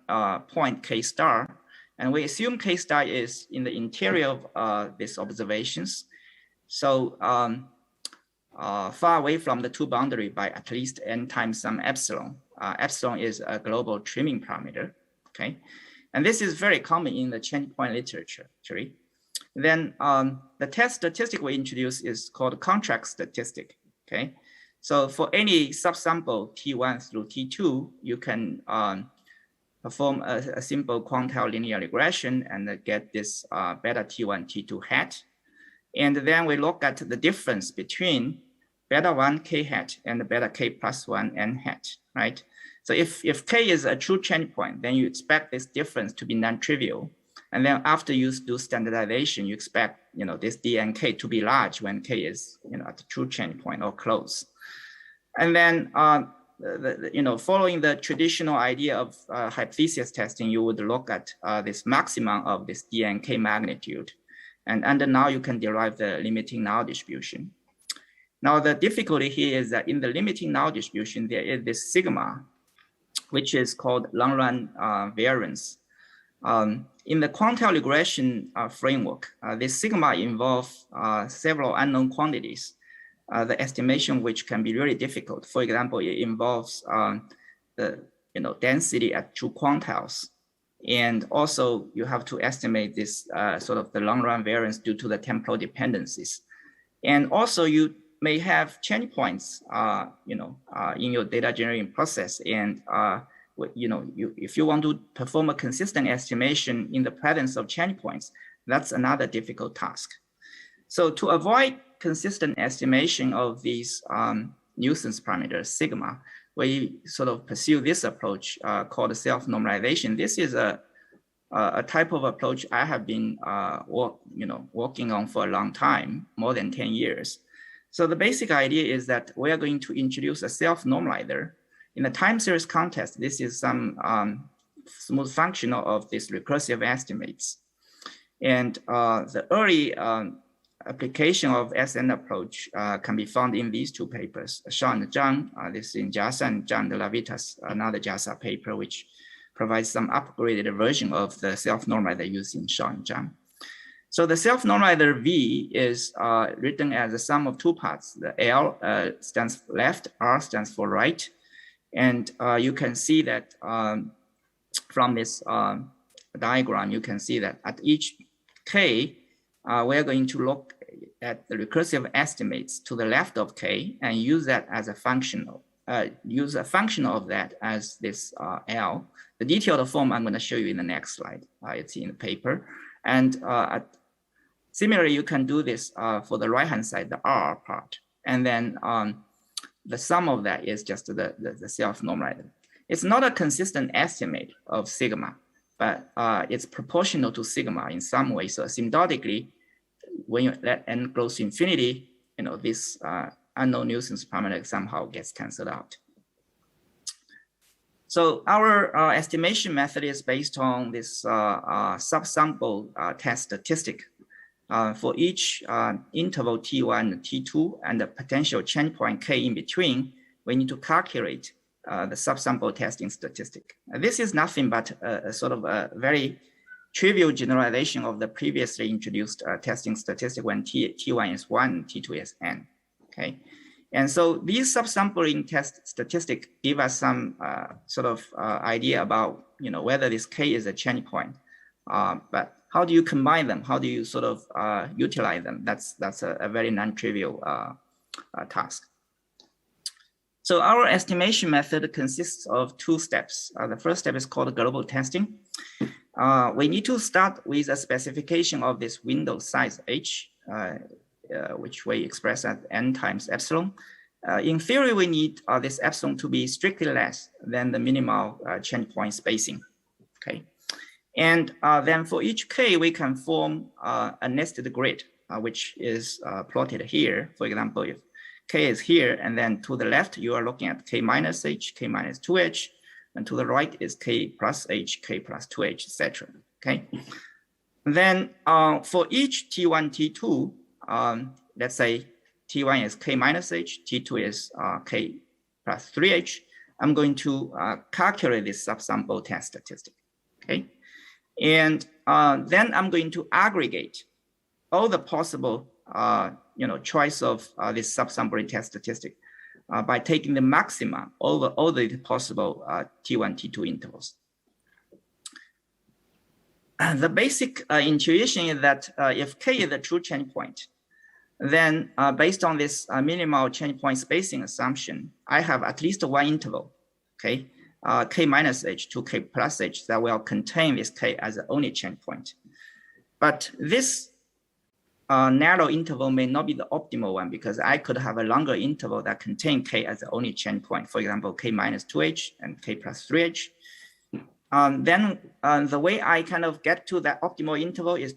point K star. And we assume K star is in the interior of these observations. So far away from the two boundary by at least n times some epsilon. Epsilon is a global trimming parameter, okay? And this is very common in the chaining point literature, actually. Then the test statistic we introduce is called contract statistic, okay? So for any subsample T1 through T2, you can perform a simple quantile linear regression and get this beta T1, T2 hat. And then we look at the difference between beta 1 K hat and beta K plus 1 N hat, right? So if K is a true chaining point, then you expect this difference to be non-trivial. And then after you do standardization, you expect this D and K to be large when K is at the true chaining point or close. And then following the traditional idea of hypothesis testing, you would look at this maximum of this D and K magnitude. And now you can derive the limiting null distribution. Now the difficulty here is that in the limiting null distribution, there is this sigma, which is called long-run variance. In the quantile regression framework, this sigma involves several unknown quantities, the estimation which can be really difficult. For example, it involves the density at two quantiles. And also you have to estimate this sort of the long-run variance due to the temporal dependencies. And also you may have chaining points, in your data generating process. And if you want to perform a consistent estimation in the presence of chaining points, that's another difficult task. So to avoid consistent estimation of these nuisance parameters, sigma, we sort of pursue this approach called self-normalization. This is a type of approach I have been working on for a long time, more than 10 years. So the basic idea is that we are going to introduce a self-normalizer. In the time series context, this is some smooth function of these recursive estimates. And the early application of SN approach can be found in these two papers, Shao and Jiang, this is in JASA, and Zhao de la Vitas, another JASA paper, which provides some upgraded version of the self-normalizer using Shao and Jiang. So the self-normalizer V is written as a sum of two parts. The L stands for left, R stands for right. And you can see that from this diagram, you can see that at each K, we're going to look at the recursive estimates to the left of K and use that as a function, use a function of that as this L. The detailed form I'm going to show you in the next slide. It's in the paper. And similarly, you can do this for the right-hand side, the R part. And then the sum of that is just the self-normalizer. It's not a consistent estimate of sigma, but it's proportional to sigma in some way. So asymptotically, when you let n goes to infinity, this unknown nuisance parameter somehow gets canceled out. So our estimation method is based on this subsample test statistic. For each interval T1, T2, and the potential change point K in between, we need to calculate the subsample testing statistic. This is nothing but a sort of a very trivial generalization of the previously introduced testing statistic when T1 is 1, T2 is n, okay? And so these subsampling test statistics give us some sort of idea about whether this K is a change point. But how do you combine them? How do you sort of utilize them? That's a very non-trivial task. So our estimation method consists of two steps. The first step is called global testing. We need to start with a specification of this window size H. which we express as n times epsilon. In theory, we need this epsilon to be strictly less than the minimal change point spacing. Okay, and then for each k, we can form a nested grid, which is plotted here. For example, if k is here, and then to the left, you are looking at k minus h, k minus 2h, and to the right is k plus h, k plus 2h, etc. Okay. Then for each T1, T2, let's say T1 is k minus h, T2 is k plus 3h, I'm going to calculate this subsample test statistic. Okay. And then I'm going to aggregate all the possible choice of this subsample test statistic by taking the maxima over all the possible T1, T2 intervals. The basic intuition is that if k is a true change point, then based on this minimal change point spacing assumption, I have at least one interval, okay, k minus h to k plus h that will contain this k as the only change point. But this narrow interval may not be the optimal one, because I could have a longer interval that contain k as the only change point, for example, k minus 2h and k plus 3h. Then the way I kind of get to that optimal interval is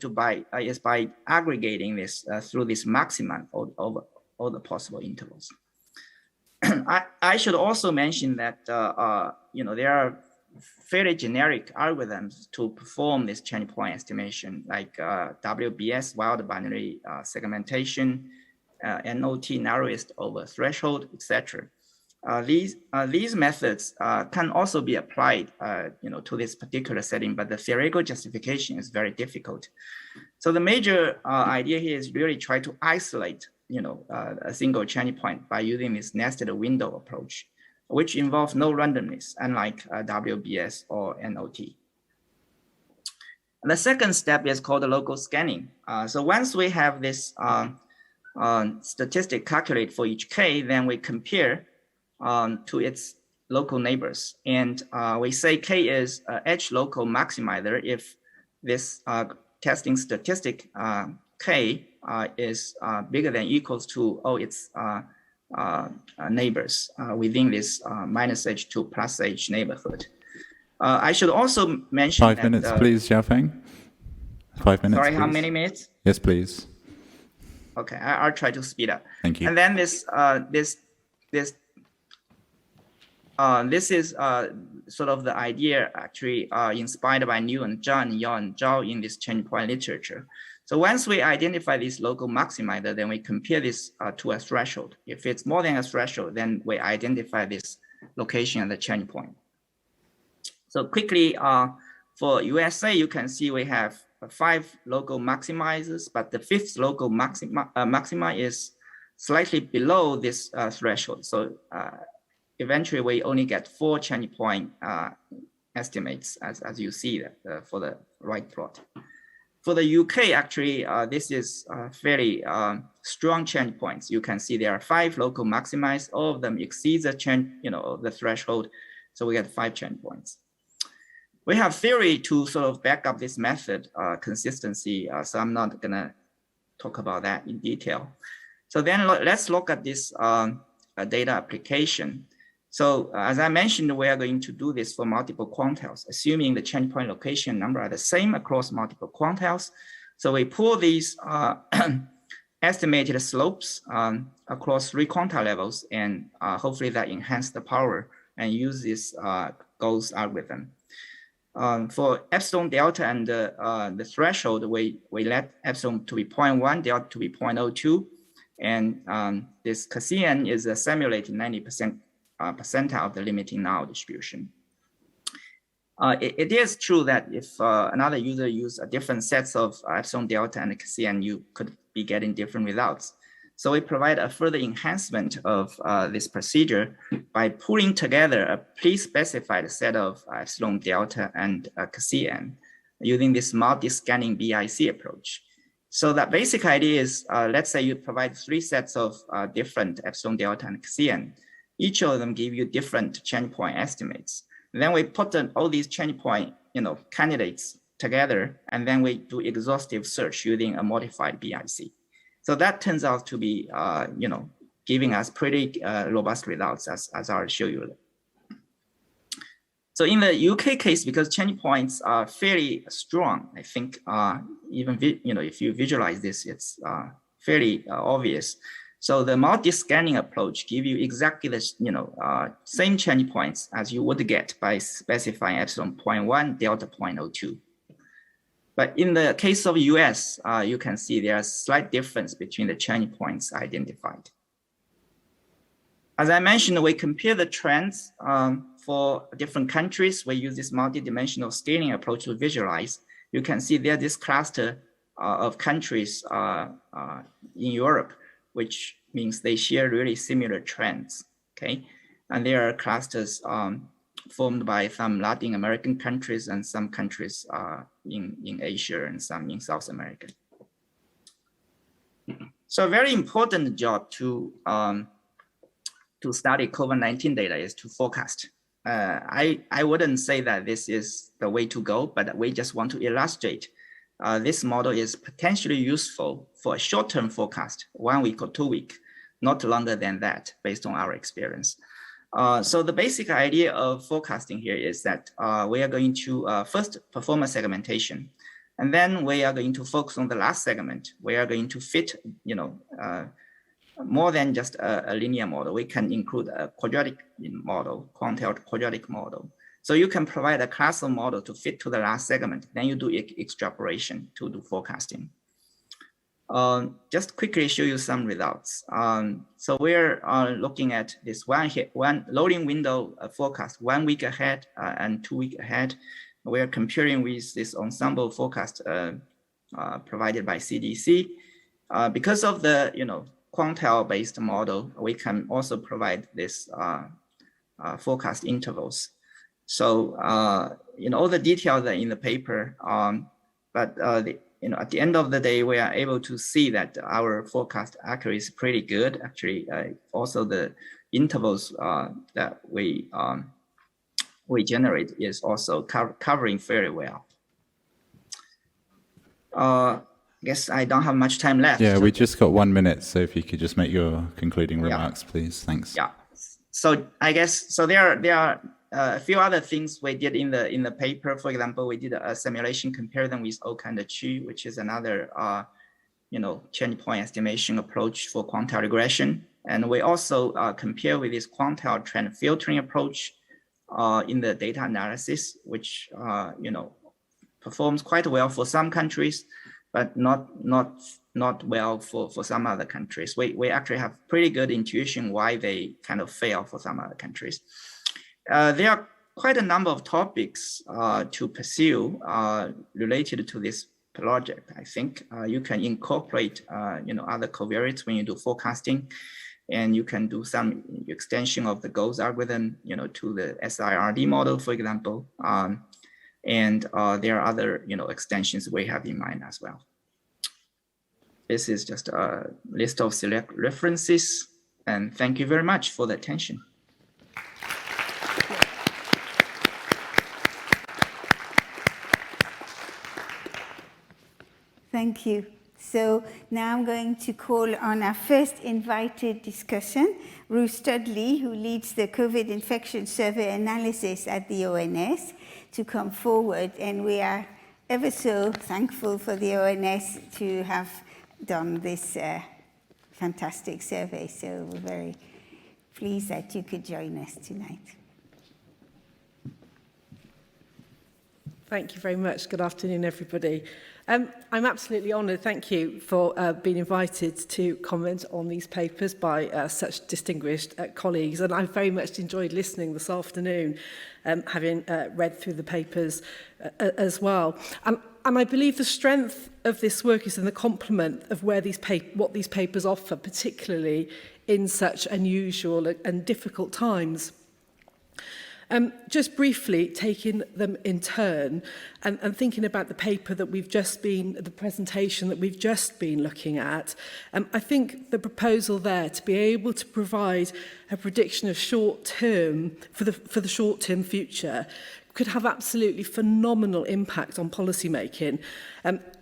by aggregating this through this maximum over all the possible intervals. I should also mention that there are fairly generic algorithms to perform this change point estimation, like WBS, wild binary segmentation, NOT, narrowest over threshold, etc. These methods can also be applied, to this particular setting, but the theoretical justification is very difficult. So the major idea here is really try to isolate, a single change point by using this nested window approach, which involves no randomness, unlike WBS or NOT. The second step is called local scanning. So once we have this statistic calculated for each k, then we compare to its local neighbors. And we say k is H local maximizer if this testing statistic k is bigger than or equals to all its neighbors within this minus h to plus h neighborhood. I should also mention 5 minutes, please, Xiaofeng. 5 minutes. Sorry, please. how many minutes? Yes, please. Okay, I'll try to speed up. Thank you. And then this is sort of the idea actually inspired by New and Jiang and Zhao in this change point literature. So once we identify this local maximizer, then we compare this to a threshold. If it's more than a threshold, then we identify this location at the change point. So quickly, for USA, you can see we have 5 local maximizers, but the 5th local maxima is slightly below this threshold. So eventually, we only get 4 change point estimates, as you see for the right plot. For the UK, actually, this is fairly strong change points. You can see there are 5 local maximized. All of them exceed the change, the threshold. So we get 5 change points. We have theory to sort of back up this method consistency. So I'm not gonna talk about that in detail. So then let's look at this data application. So as I mentioned, we are going to do this for multiple quantiles, assuming the change point location number are the same across multiple quantiles. So we pull these estimated slopes across 3 quantile levels, and hopefully that enhance the power and use this Gauss algorithm. For epsilon delta and the threshold, we let epsilon to be 0.1, delta to be 0.02, and this Gaussian is a simulated 90% percentile of the limiting null distribution. It is true that if another user used a different sets of epsilon delta and Gaussian, you could be getting different results. So we provide a further enhancement of this procedure by pulling together a pre-specified set of epsilon delta and Gaussian using this multi-scanning BIC approach. So that basic idea is, let's say you provide 3 sets of different epsilon delta and Gaussian. Each of them give you different change point estimates. And then we put all these change point, candidates together, and then we do exhaustive search using a modified BIC. So that turns out to be, giving us pretty robust results, as I'll show you. So in the UK case, because change points are fairly strong, I think even if you visualize this, it's fairly obvious. So the multi-scanning approach gives you exactly the same change points as you would get by specifying epsilon 0.1, delta 0.02. But in the case of US, you can see there's a slight difference between the change points identified. As I mentioned, we compare the trends for different countries. We use this multi-dimensional scaling approach to visualize. You can see there's this cluster of countries in Europe, which means they share really similar trends, okay? And there are clusters formed by some Latin American countries and some countries in Asia and some in South America. So a very important job to study COVID-19 data is to forecast. I wouldn't say that this is the way to go, but we just want to illustrate this model is potentially useful for a short-term forecast, 1 week or 2 weeks, not longer than that, based on our experience. So the basic idea of forecasting here is that we are going to first perform a segmentation, and then we are going to focus on the last segment. We are going to fit, more than just a linear model. We can include a quadratic model, Quantile quadratic model. So you can provide a class of model to fit to the last segment. Then you do extrapolation to do forecasting. Just quickly show you some results. So we're looking at this one loading window forecast 1 week ahead and 2 weeks ahead. We're comparing with this ensemble forecast provided by CDC. Because of the Quantile-based model, we can also provide this forecast intervals. So all the details are in the paper, but at the end of the day, we are able to see that our forecast accuracy is pretty good. Actually, also the intervals that we generate is also covering very well. I guess I don't have much time left. Yeah, we just got 1 minute, so if you could just make your concluding remarks, please. Thanks. Yeah. So I guess there are a few other things we did in the paper. For example, we did a simulation comparison with Oak and Chi, which is another change point estimation approach for quantile regression. And we also compare with this quantile trend filtering approach in the data analysis, which performs quite well for some countries, but not well for some other countries. We actually have pretty good intuition why they kind of fail for some other countries. There are quite a number of topics to pursue related to this project. I think you can incorporate other covariates when you do forecasting, and you can do some extension of the GOES algorithm to the SIRD model, for example. And there are other extensions we have in mind as well. This is just a list of select references, and thank you very much for the attention. Thank you. So now I'm going to call on our first invited discussion, Ruth Studley, who leads the COVID infection survey analysis at the ONS, to come forward. And we are ever so thankful for the ONS to have done this fantastic survey. So we're very pleased that you could join us tonight. Thank you very much. Good afternoon, everybody. I'm absolutely honoured, thank you, for being invited to comment on these papers by such distinguished colleagues. And I've very much enjoyed listening this afternoon, having read through the papers as well. And I believe the strength of this work is in the complement of what these papers offer, particularly in such unusual and difficult times. Just briefly taking them in turn and thinking about the paper that the presentation that we've just been looking at, I think the proposal there to be able to provide a prediction of short-term, for the short-term future, could have absolutely phenomenal impact on policy making.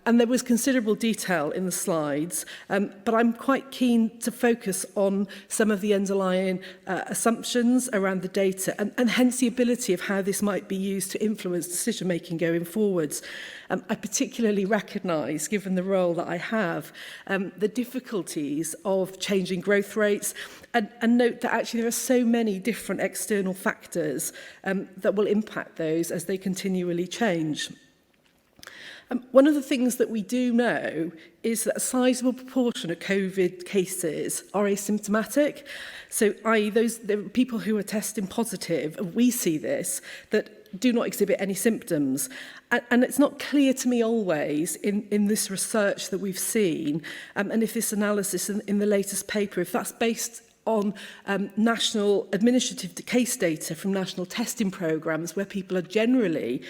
And there was considerable detail in the slides, but I'm quite keen to focus on some of the underlying assumptions around the data and hence the ability of how this might be used to influence decision-making going forwards. I particularly recognise, given the role that I have, the difficulties of changing growth rates and note that actually there are so many different external factors that will impact those as they continually change. One of the things that we do know is that a sizable proportion of COVID cases are asymptomatic. So, i.e. there are people who are testing positive, and we see this, that do not exhibit any symptoms. And it's not clear to me always in this research that we've seen, and if this analysis in the latest paper, if that's based on national administrative case data from national testing programs where people are generally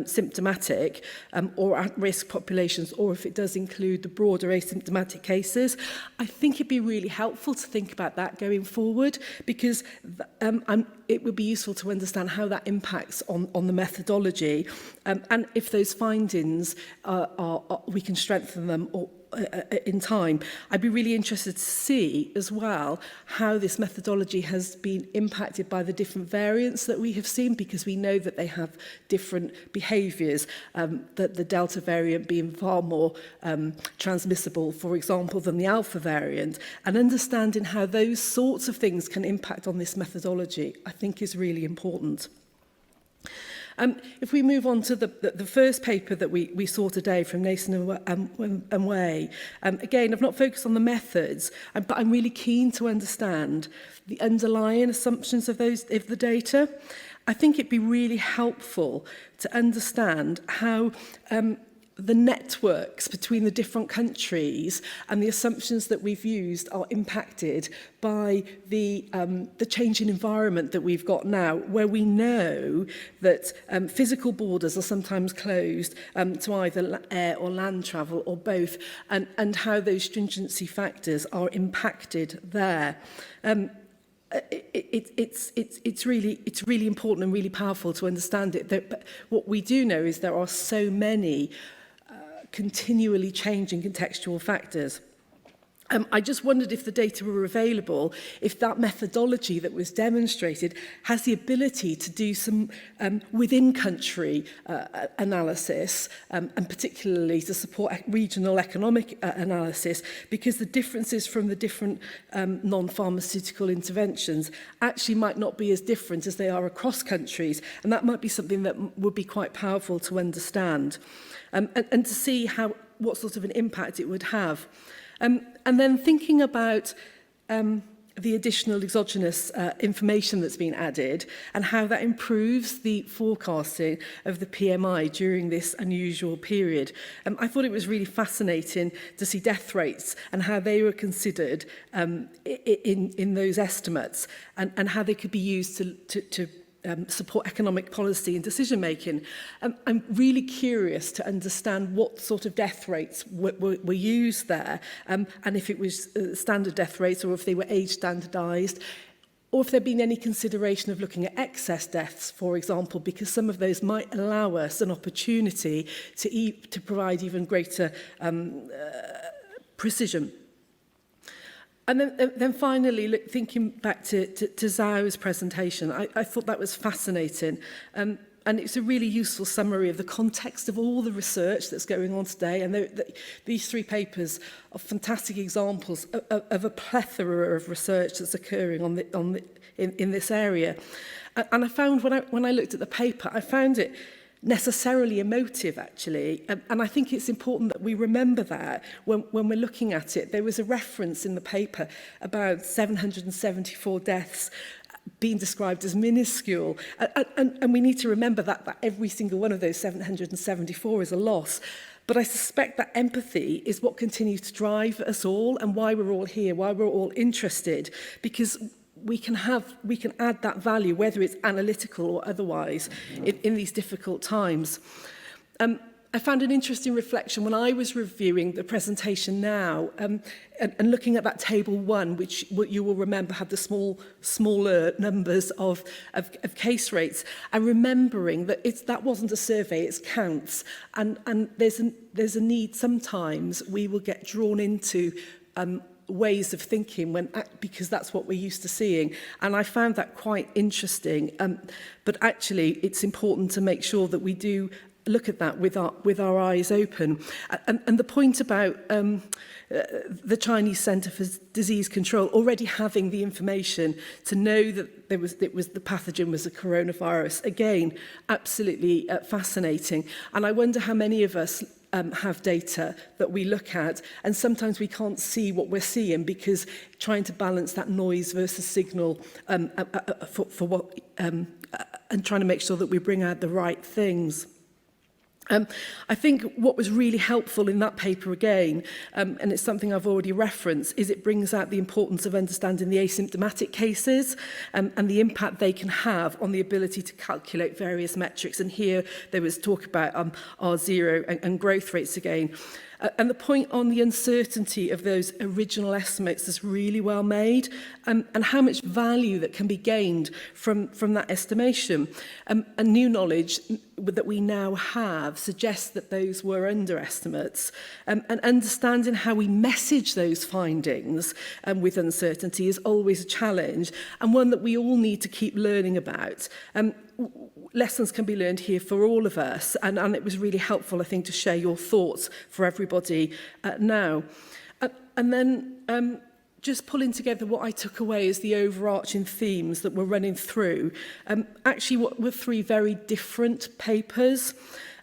symptomatic or at-risk populations, or if it does include the broader asymptomatic cases. I think it'd be really helpful to think about that going forward, because it would be useful to understand how that impacts on the methodology, and if those findings we can strengthen them or in time. I'd be really interested to see as well how this methodology has been impacted by the different variants that we have seen, because we know that they have different behaviours, that the Delta variant being far more transmissible, for example, than the Alpha variant, and understanding how those sorts of things can impact on this methodology, I think is really important. If we move on to the first paper that we saw today from Nason and Wei, again, I've not focused on the methods, but I'm really keen to understand the underlying assumptions of the data. I think it'd be really helpful to understand how the networks between the different countries and the assumptions that we've used are impacted by the changing environment that we've got now, where we know that physical borders are sometimes closed to either air or land travel or both, and how those stringency factors are impacted there. It's really important and really powerful to understand it. But what we do know is there are so many continually changing contextual factors. I just wondered if the data were available, if that methodology that was demonstrated has the ability to do some within-country analysis, and particularly to support regional economic analysis, because the differences from the different non-pharmaceutical interventions actually might not be as different as they are across countries, and that might be something that would be quite powerful to understand, and to see what sort of an impact it would have. And then thinking about the additional exogenous information that's been added and how that improves the forecasting of the PMI during this unusual period. I thought it was really fascinating to see death rates and how they were considered in those estimates, and how they could be used to support economic policy and decision-making. I'm really curious to understand what sort of death rates were used there, and if it was standard death rates or if they were age-standardised, or if there'd been any consideration of looking at excess deaths, for example, because some of those might allow us an opportunity to provide even greater precision. And then finally, thinking back to Zhao's presentation, I thought that was fascinating. And it's a really useful summary of the context of all the research that's going on today. And these three papers are fantastic examples of a plethora of research that's occurring in this area. And I found, when I looked at the paper, I found it necessarily emotive, actually, and I think it's important that we remember that when we're looking at it. There was a reference in the paper about 774 deaths being described as minuscule, and we need to remember that every single one of those 774 is a loss. But I suspect that empathy is what continues to drive us all, and why we're all here, why we're all interested, because we can add that value, whether it's analytical or otherwise, in these difficult times. I found an interesting reflection when I was reviewing the presentation now and looking at that table 1, which what you will remember had the smaller numbers of case rates, and remembering that that wasn't a survey, it's counts. And there's a need sometimes we will get drawn into ways of thinking because that's what we're used to seeing, and I found that quite interesting. But actually, it's important to make sure that we do look at that with our eyes open. And the point about the Chinese Centre for Disease Control already having the information to know that the pathogen was a coronavirus, again, absolutely fascinating. And I wonder how many of us have data that we look at, and sometimes we can't see what we're seeing because trying to balance that noise versus signal for what and trying to make sure that we bring out the right things. I think what was really helpful in that paper again, and it's something I've already referenced, is it brings out the importance of understanding the asymptomatic cases and the impact they can have on the ability to calculate various metrics. And here there was talk about R0 and growth rates again. And the point on the uncertainty of those original estimates is really well made, and how much value that can be gained from that estimation. And new knowledge that we now have suggests that those were underestimates. And understanding how we message those findings with uncertainty is always a challenge, and one that we all need to keep learning about. Lessons can be learned here for all of us, and it was really helpful, I think, to share your thoughts for everybody now. And then just pulling together what I took away as the overarching themes that we're running through. Actually, what were 3 very different papers,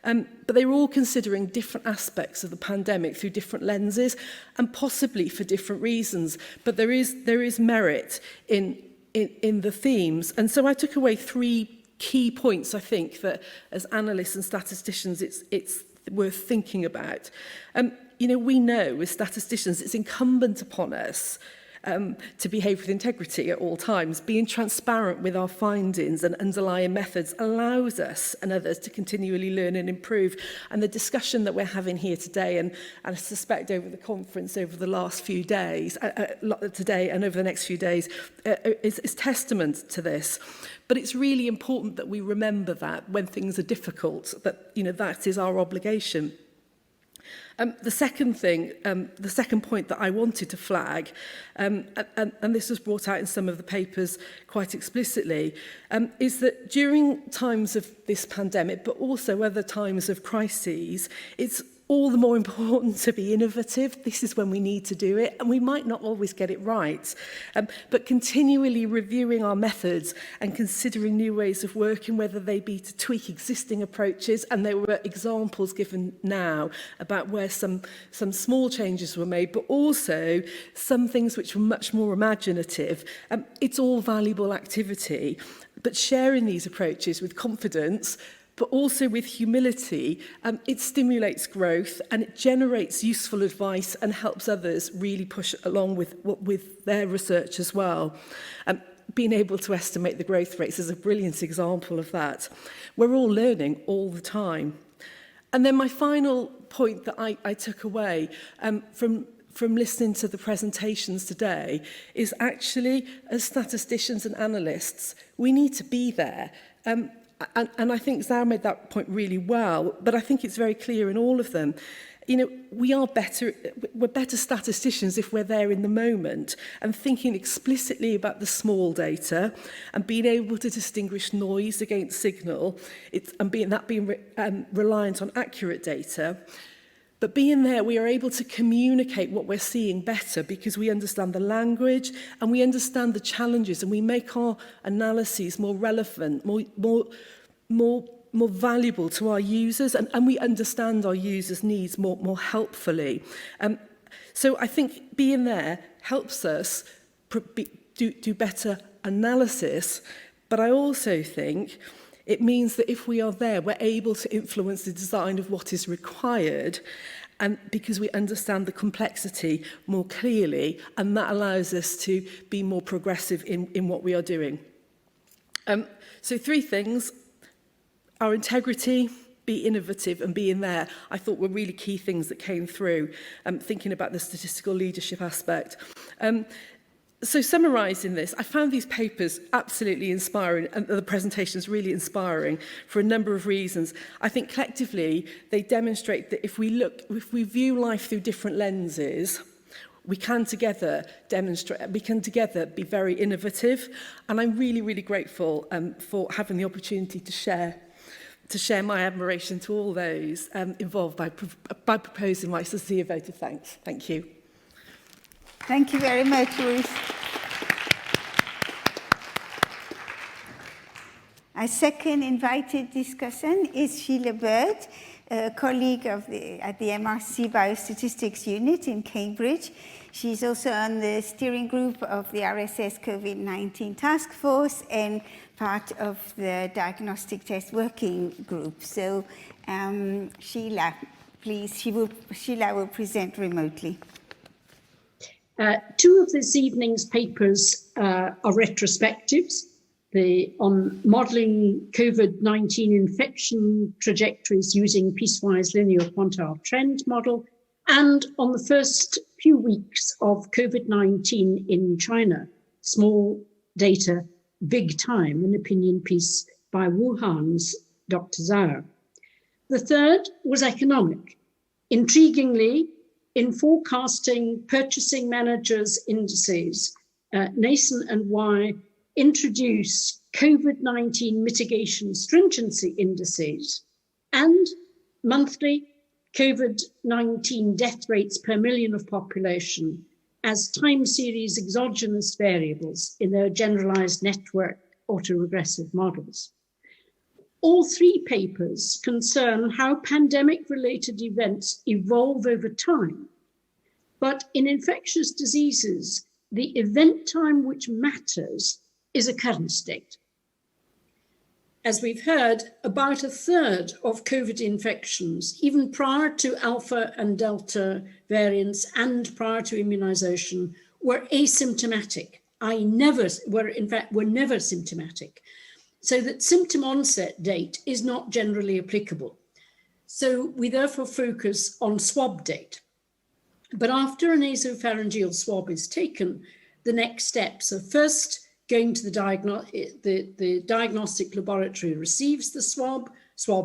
but they were all considering different aspects of the pandemic through different lenses, and possibly for different reasons. But there is merit in the themes, and so I took away 3 key points, I think, that as analysts and statisticians it's worth thinking about. We know as statisticians it's incumbent upon us to behave with integrity at all times. Being transparent with our findings and underlying methods allows us and others to continually learn and improve. And the discussion that we're having here today, and I suspect over the conference over the last few days, today and over the next few days, is testament to this. But it's really important that we remember that when things are difficult, that that is our obligation. The second point that I wanted to flag, and this was brought out in some of the papers quite explicitly, is that during times of this pandemic, but also other times of crises, it's all the more important to be innovative. This is when we need to do it, and we might not always get it right. But continually reviewing our methods and considering new ways of working, whether they be to tweak existing approaches, and there were examples given now about where some small changes were made, but also some things which were much more imaginative. It's all valuable activity, but sharing these approaches with confidence, but also with humility, it stimulates growth and it generates useful advice and helps others really push along with their research as well. Being able to estimate the growth rates is a brilliant example of that. We're all learning all the time. And then my final point that I took away from listening to the presentations today is actually, as statisticians and analysts, we need to be there. And I think Zhao made that point really well, but I think it's very clear in all of them. We're better statisticians if we're there in the moment and thinking explicitly about the small data and being able to distinguish noise against signal, and being reliant on accurate data. But being there, we are able to communicate what we're seeing better because we understand the language and we understand the challenges, and we make our analyses more relevant, more valuable to our users, and we understand our users' needs more helpfully. So I think being there helps us do better analysis, but I also think it means that if we are there, we're able to influence the design of what is required, and because we understand the complexity more clearly, and that allows us to be more progressive in what we are doing. So 3 things: our integrity, be innovative and be in there, I thought were really key things that came through, thinking about the statistical leadership aspect. So summarising this, I found these papers absolutely inspiring, and the presentations really inspiring for a number of reasons. I think collectively they demonstrate that if we view life through different lenses, we can together be very innovative. And I'm really, really grateful for having the opportunity to share my admiration to all those involved by proposing my sincere vote of thanks. Thank you. Thank you very much, Ruth. Our second invited discussant is Sheila Bird, a colleague at the MRC Biostatistics Unit in Cambridge. She's also on the steering group of the RSS COVID-19 Task Force and part of the Diagnostic Test Working Group. So Sheila, please, Sheila will present remotely. Two of this evening's papers are retrospectives, on modelling COVID-19 infection trajectories using Piecewise linear quantile trend model, and on the first few weeks of COVID-19 in China, small data, big time, an opinion piece by Wuhan's Dr. Zhao. The third was economic. Intriguingly, in forecasting Purchasing Managers Indices, Nason and Y introduce COVID-19 mitigation stringency indices and monthly COVID-19 death rates per million of population as time series exogenous variables in their generalized network autoregressive models. All three papers concern how pandemic-related events evolve over time. But in infectious diseases, the event time which matters is occurrence date. As we've heard, about a third of COVID infections, even prior to Alpha and Delta variants and prior to immunization, were asymptomatic. Were never symptomatic. So that symptom onset date is not generally applicable. So we therefore focus on swab date. But after a nasopharyngeal swab is taken, the next steps are first going to the diagnostic laboratory receives the swab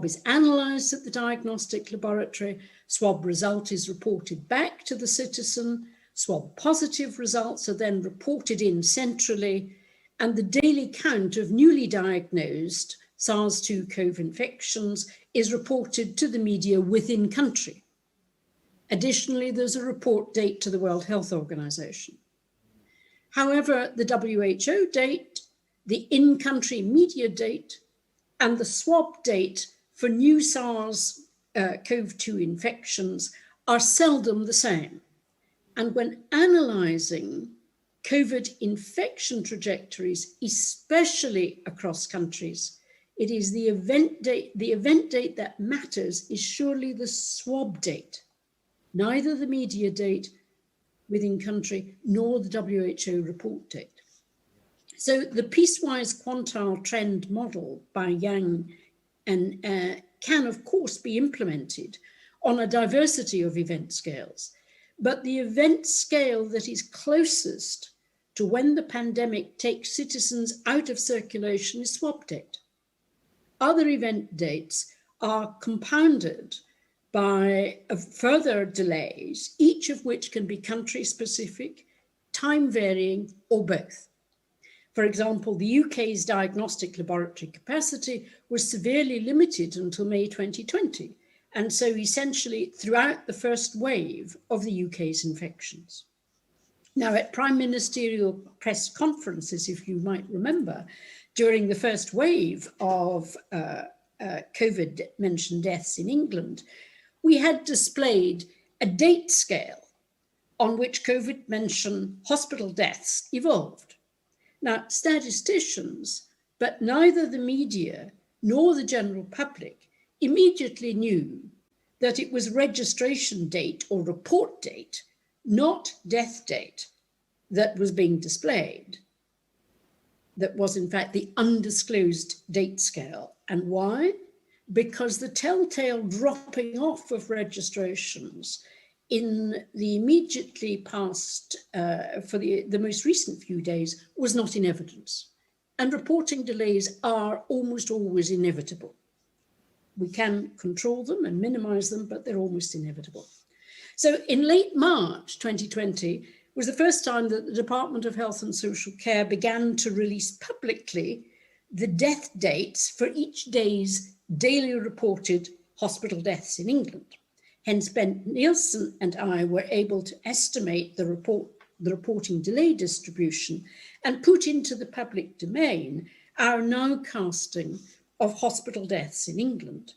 is analysed at the diagnostic laboratory, swab result is reported back to the citizen, swab positive results are then reported in centrally, and the daily count of newly diagnosed SARS-2 infections is reported to the media within country. Additionally, there's a report date to the World Health Organization. However, the WHO date, the in-country media date, and the swab date for new SARS-CoV-2 infections are seldom the same. And when analysing COVID infection trajectories, especially across countries, it is the event date that matters is surely the swab date, neither the media date within country nor the WHO report date. So the Piecewise quantile trend model by Jiang can of course be implemented on a diversity of event scales, but the event scale that is closest to when the pandemic takes citizens out of circulation is swab date. Other event dates are compounded by further delays, each of which can be country specific, time varying, or both. For example, the UK's diagnostic laboratory capacity was severely limited until May 2020, and so essentially throughout the first wave of the UK's infections. Now, at Prime Ministerial press conferences, if you might remember, during the first wave of COVID mentioned deaths in England, we had displayed a date scale on which COVID mentioned hospital deaths evolved. Now, statisticians, but neither the media nor the general public immediately knew that it was registration date or report date, not death date, that was being displayed. That was in fact the undisclosed date scale. And why? because the telltale dropping off of registrations in the immediately past, for the most recent few days, was not in evidence. And reporting delays are almost always inevitable. We can control them and minimize them, but they're almost inevitable. So in late March 2020 was the first time that the Department of Health and Social Care began to release publicly the death dates for each day's daily reported hospital deaths in England. Hence, Ben Nielsen and I were able to estimate the reporting delay distribution and put into the public domain our now casting of hospital deaths in England,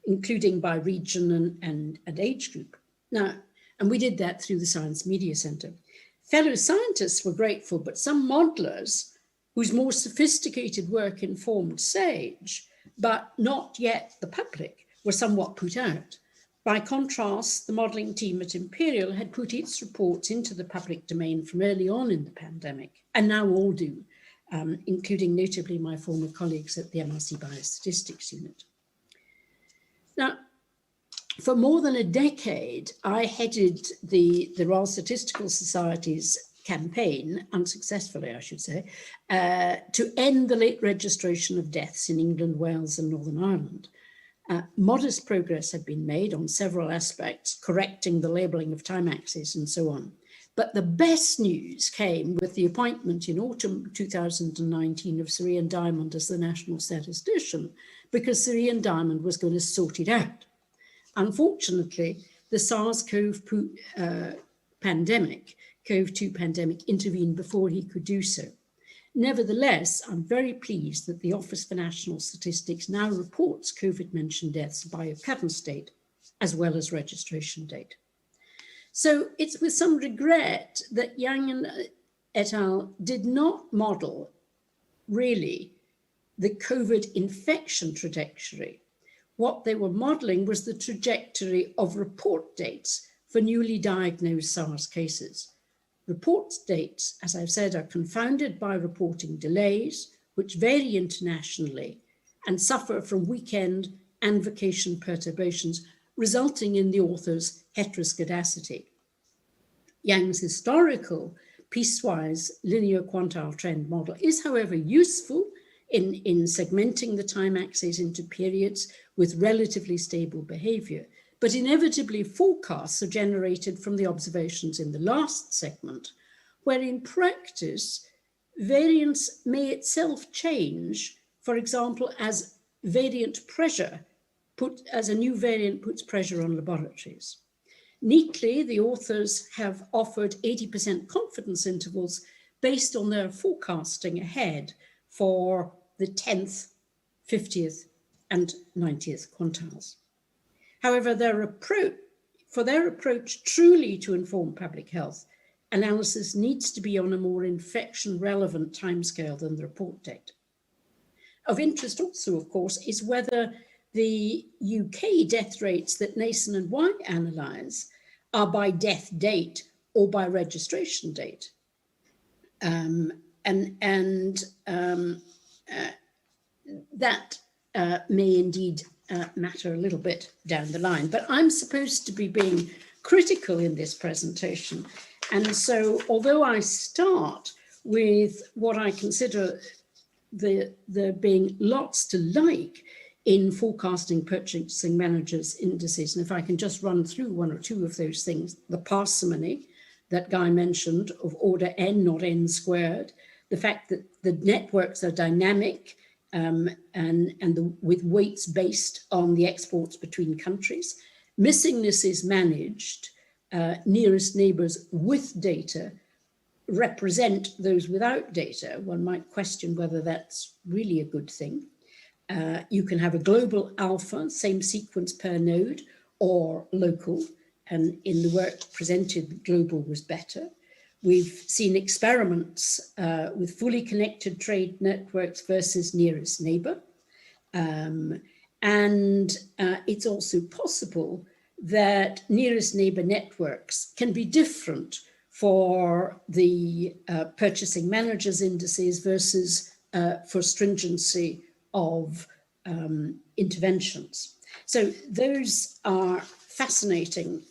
including by region and age group. Now, and we did that through the Science Media Centre. Fellow scientists were grateful, but some modelers whose more sophisticated work informed SAGE, but not yet the public, were somewhat put out. By contrast, the modelling team at Imperial had put its reports into the public domain from early on in the pandemic, and now all do, including notably my former colleagues at the MRC Biostatistics Unit. Now, for more than a decade, I headed the Royal Statistical Society's campaign, unsuccessfully I should say, to end the late registration of deaths in England, Wales and Northern Ireland. Modest progress had been made on several aspects, correcting the labelling of time axes and so on. But the best news came with the appointment in autumn 2019 of Sir Ian Diamond as the national statistician, because Sir Ian Diamond was going to sort it out. Unfortunately, the SARS-CoV-2 pandemic intervened before he could do so. Nevertheless, I'm very pleased that the Office for National Statistics now reports COVID-mentioned deaths by occurrence date, as well as registration date. So it's with some regret that Jiang et al. Did not model, really, the COVID infection trajectory. What they were modeling was the trajectory of report dates for newly diagnosed SARS cases. Report dates, as I've said, are confounded by reporting delays, which vary internationally and suffer from weekend and vacation perturbations, resulting in the author's heteroscedasticity. Jiang's historical piecewise linear quantile trend model is, however, useful in segmenting the time axes into periods with relatively stable behavior, but inevitably forecasts are generated from the observations in the last segment, where in practice, variance may itself change, for example, as variant pressure, as a new variant puts pressure on laboratories. Neatly, the authors have offered 80% confidence intervals based on their forecasting ahead for the 10th, 50th, and 90th quantiles. However, for their approach truly to inform public health, analysis needs to be on a more infection-relevant timescale than the report date. Of interest also, of course, is whether the UK death rates that Nason and Wang analyse are by death date or by registration date. That may indeed matter a little bit down the line, but I'm supposed to be being critical in this presentation. And so, although I start with what I consider there being lots to like in forecasting Purchasing Managers Indices, and if I can just run through one or two of those things, the parsimony that Guy mentioned of order n, not n squared, the fact that the networks are dynamic, with weights based on the exports between countries. Missingness is managed. Nearest neighbours with data represent those without data. One might question whether that's really a good thing. You can have a global alpha, same sequence per node, or local. And in the work presented, global was better. We've seen experiments with fully connected trade networks versus nearest neighbor. And it's also possible that nearest neighbor networks can be different for the Purchasing Managers Indices versus for stringency of interventions. So those are fascinating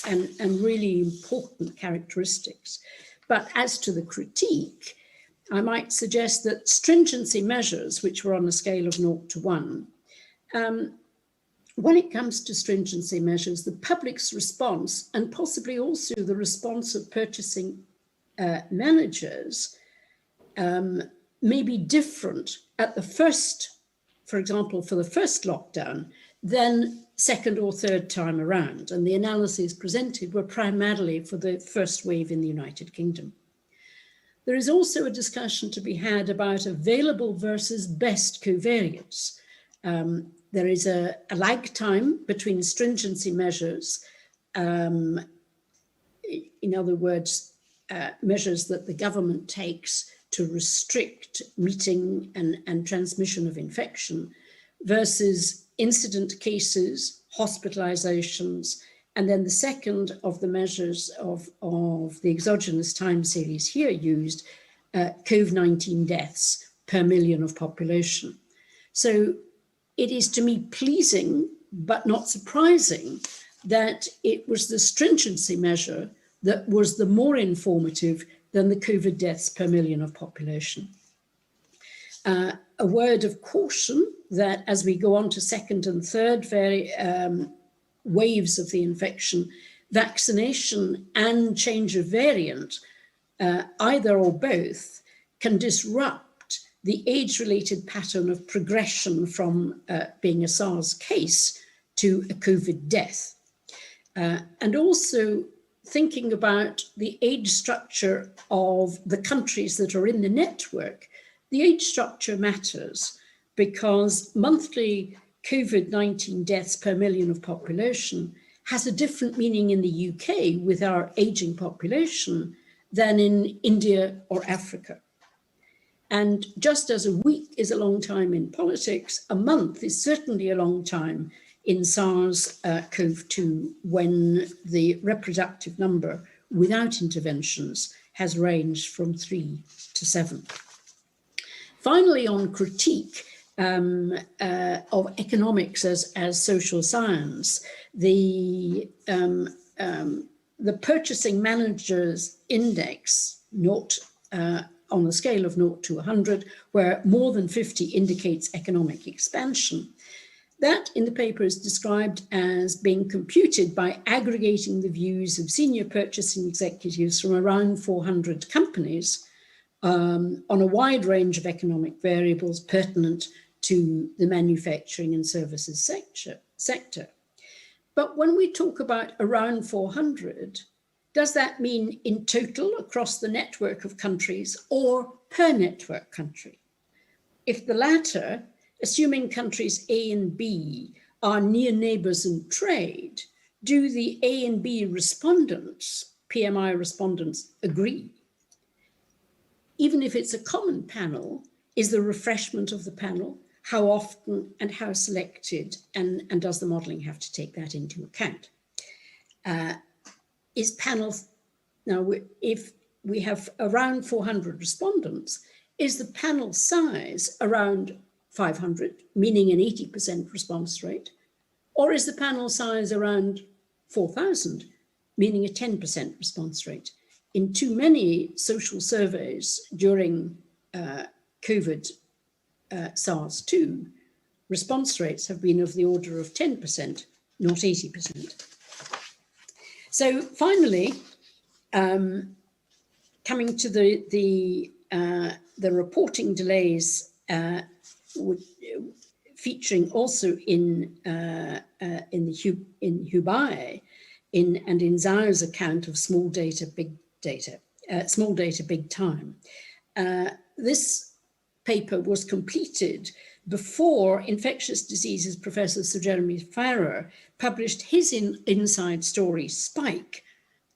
and really important characteristics. But as to the critique, I might suggest that stringency measures, which were on a scale of 0 to 1, when it comes to stringency measures, the public's response, and possibly also the response of purchasing managers, may be different at the first, for example, for the first lockdown, than second or third time around. And the analyses presented were primarily for the first wave in the United Kingdom. There is also a discussion to be had about available versus best covariates. There is a lag time between stringency measures, in other words, measures that the government takes to restrict meeting and transmission of infection, versus incident cases, hospitalizations, and then the second of the measures of the exogenous time series here used, COVID-19 deaths per million of population. So it is to me pleasing, but not surprising, that it was the stringency measure that was the more informative than the COVID deaths per million of population. A word of caution that as we go on to second and third waves of the infection, vaccination and change of variant, either or both, can disrupt the age-related pattern of progression from being a SARS case to a COVID death. And also thinking about the age structure of the countries that are in the network, the age structure matters because monthly COVID-19 deaths per million of population has a different meaning in the UK with our aging population than in India or Africa. And just as a week is a long time in politics, a month is certainly a long time in SARS-CoV-2 when the reproductive number without interventions has ranged from 3 to 7. Finally, on critique of economics as social science, the Purchasing Managers Index, on a scale of 0 to 100, where more than 50 indicates economic expansion, that in the paper is described as being computed by aggregating the views of senior purchasing executives from around 400 companies on a wide range of economic variables pertinent to the manufacturing and services sector. But when we talk about around 400, does that mean in total across the network of countries or per network country? If the latter, assuming countries A and B are near neighbors in trade, do the A and B respondents, PMI respondents, agree? Even if it's a common panel, is the refreshment of the panel, how often and how selected, and does the modeling have to take that into account? Is panels, now if we have around 400 respondents, is the panel size around 500, meaning an 80% response rate? Or is the panel size around 4,000, meaning a 10% response rate? In too many social surveys during COVID SARS-2, response rates have been of the order of 10%, not 80%. So finally, coming to the reporting delays featuring also in Hubei and in Zhao's account of small data, big time. This paper was completed before infectious diseases professor Sir Jeremy Farrar published his inside story, Spike,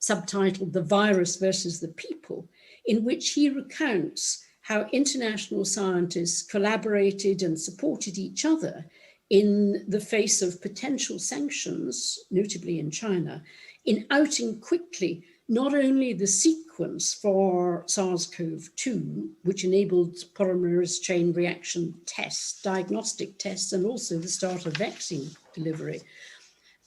subtitled The Virus versus the People, in which he recounts how international scientists collaborated and supported each other in the face of potential sanctions, notably in China, in outing quickly not only the sequence for SARS-CoV-2, which enabled polymerase chain reaction tests, diagnostic tests, and also the start of vaccine delivery,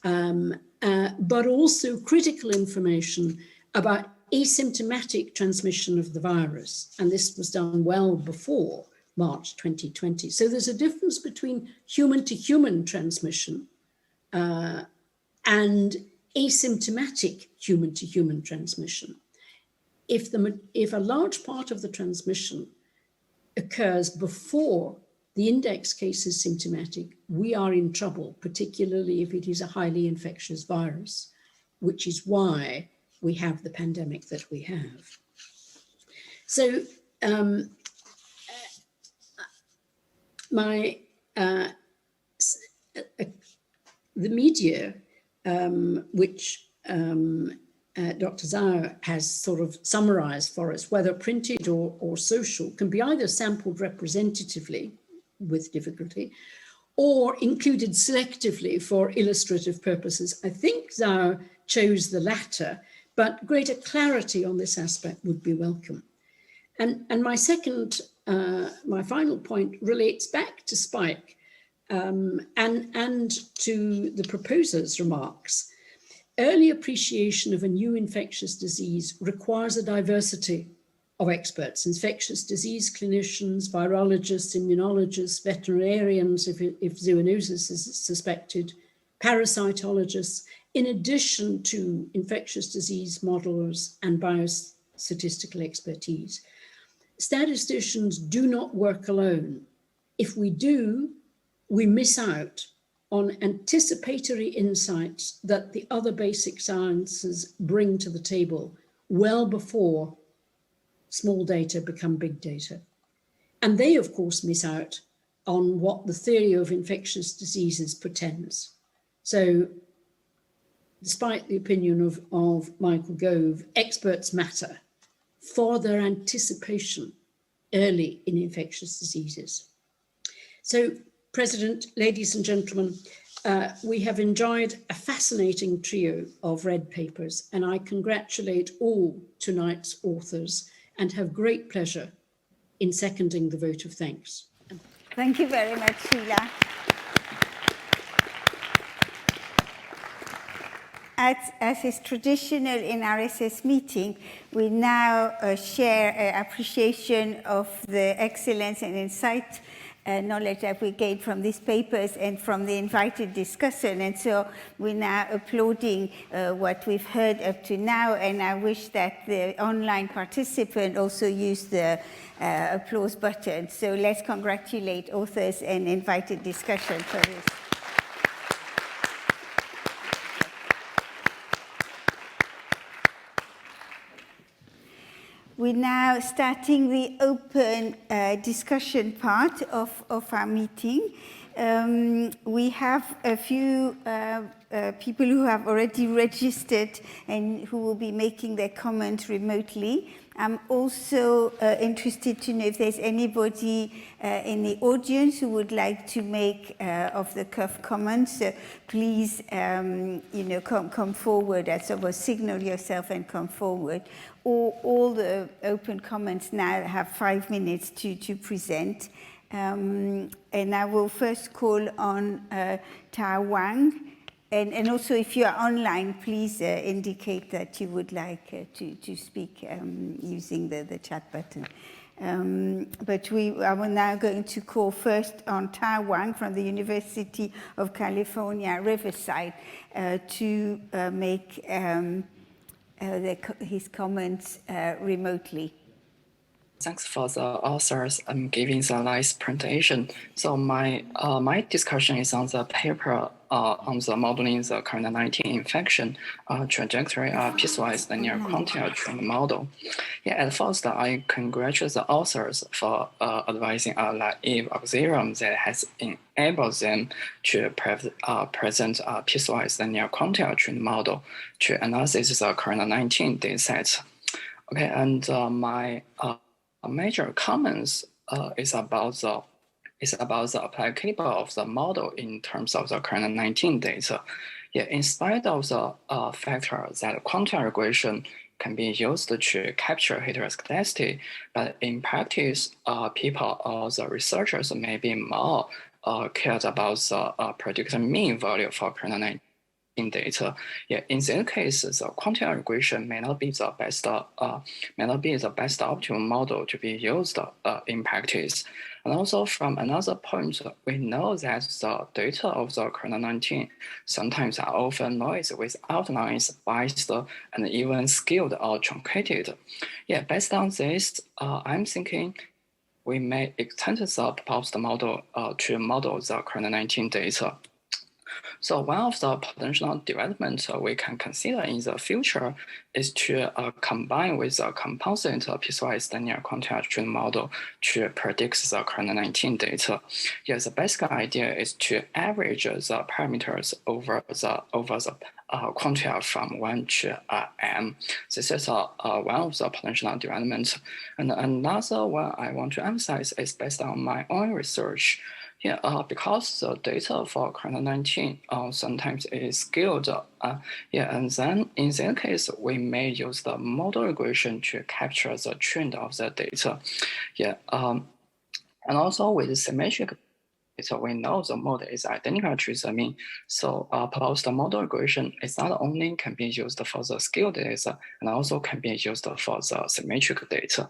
but also critical information about asymptomatic transmission of the virus. And this was done well before March 2020. So there's a difference between human-to-human transmission and asymptomatic human-to-human transmission. If a large part of the transmission occurs before the index case is symptomatic, we are in trouble, particularly if it is a highly infectious virus, which is why we have the pandemic that we have. So the media, which Dr. Zhao has sort of summarized for us, whether printed or social, can be either sampled representatively with difficulty or included selectively for illustrative purposes. I think Zhao chose the latter, but greater clarity on this aspect would be welcome. And my final point relates back to Spike and to the proposer's remarks. Early appreciation of a new infectious disease requires a diversity of experts, infectious disease clinicians, virologists, immunologists, veterinarians if zoonosis is suspected, parasitologists, in addition to infectious disease modelers and biostatistical expertise. Statisticians do not work alone. If we do, we miss out on anticipatory insights that the other basic sciences bring to the table well before small data become big data. And they, of course, miss out on what the theory of infectious diseases pretends. So despite the opinion of Michael Gove, experts matter for their anticipation early in infectious diseases. So, President, ladies and gentlemen, we have enjoyed a fascinating trio of red papers, and I congratulate all tonight's authors and have great pleasure in seconding the vote of thanks. Thank you very much, Sheila. As is traditional in RSS meeting, we now share appreciation of the excellence and insight knowledge that we gained from these papers and from the invited discussion. And so we're now applauding what we've heard up to now, and I wish that the online participant also use the applause button. So let's congratulate authors and invited discussion for this. We're now starting the open discussion part of our meeting. We have a few people who have already registered and who will be making their comment remotely. I'm also interested to know if there's anybody in the audience who would like to make off-the-cuff comments. So please, come forward, or signal yourself and come forward. All the open comments now have 5 minutes to present. And I will first call on Tao Wang. And also, if you are online, please indicate that you would like to speak using the chat button. But I will now going to call first on Tao Wang from the University of California, Riverside, to make his comments remotely. Thanks for the authors giving the nice presentation. So my discussion is on the paper on the modeling the COVID-19 infection trajectory piecewise linear quantile trend model. Yeah, at first I congratulate the authors for advising a naive algorithm that has enabled them to present a piecewise linear quantile trend model to analyze the COVID-19 dataset. Okay, and my major comments is about the applicability of the model in terms of the COVID-19 data. Yeah, in spite of the factor that quantile regression can be used to capture heteroscedasticity, but in practice, people or the researchers may be more cared about the predicted mean value for corona-19 data. Yeah, in that case, the Quantile regression may not be the best optimal model to be used in practice. And also from another point, we know that the data of the corona-19 sometimes are often noise without noise, biased, and even skewed or truncated. Yeah, based on this, I'm thinking we may extend the proposed model to model the corona-19 data. So one of the potential developments we can consider in the future is to combine with a composite piecewise linear quantile trained model to predict the corona-19 data. Yeah, the basic idea is to average the parameters over the quantile from 1 to m. This is one of the potential developments. And another one I want to emphasize is based on my own research. Yeah, because the data for corona-19 sometimes is skewed. Yeah, and then in that case, we may use the model regression to capture the trend of the data. Yeah, and also with symmetric data, we know the model is identical to the mean. So proposed model regression is not only can be used for the skewed data, and also can be used for the symmetric data.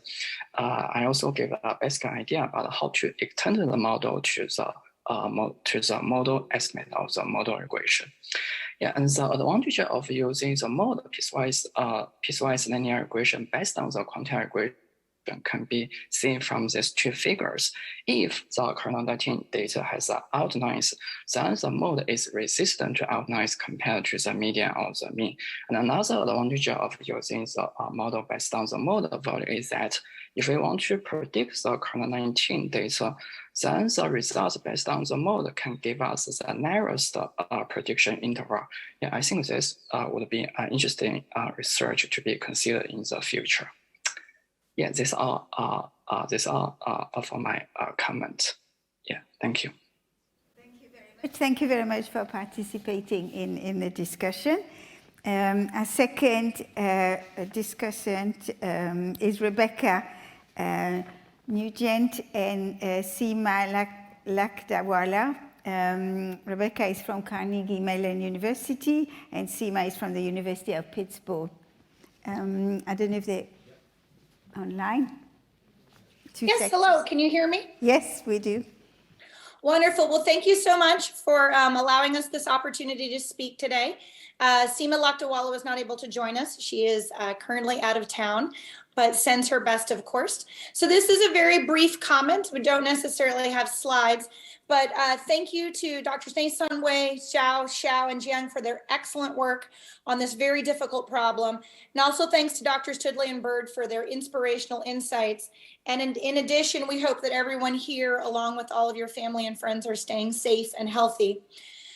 I also give a basic idea about how to extend the model to the model estimate of the model regression. Yeah, and the advantage of using the model piecewise linear regression based on the quantile regression can be seen from these two figures. If the corona-19 data has out noise, then the model is resistant to out noise compared to the median or the mean. And another advantage of using the model based on the model value is that if we want to predict the corona-19 data, then the results based on the model can give us the narrowest prediction interval. Yeah, I think this would be an interesting research to be considered in the future. Yeah, this all for my comment. Yeah, thank you. Thank you very much. Thank you very much for participating in the discussion. Our second discussant is Rebecca Nugent and Seema Lakdawala. Rebecca is from Carnegie Mellon University and Seema is from the University of Pittsburgh. I don't know if they're online. Yes, hello, can you hear me? Yes, we do. Wonderful, well, thank you so much for allowing us this opportunity to speak today. Seema Lakdawala was not able to join us. She is currently out of town, but sends her best, of course. So this is a very brief comment. We don't necessarily have slides, but thank you to Drs. Nason, Zhao, Shao, and Jiang for their excellent work on this very difficult problem. And also thanks to Drs. Tudley and Bird for their inspirational insights. And in addition, we hope that everyone here, along with all of your family and friends, are staying safe and healthy.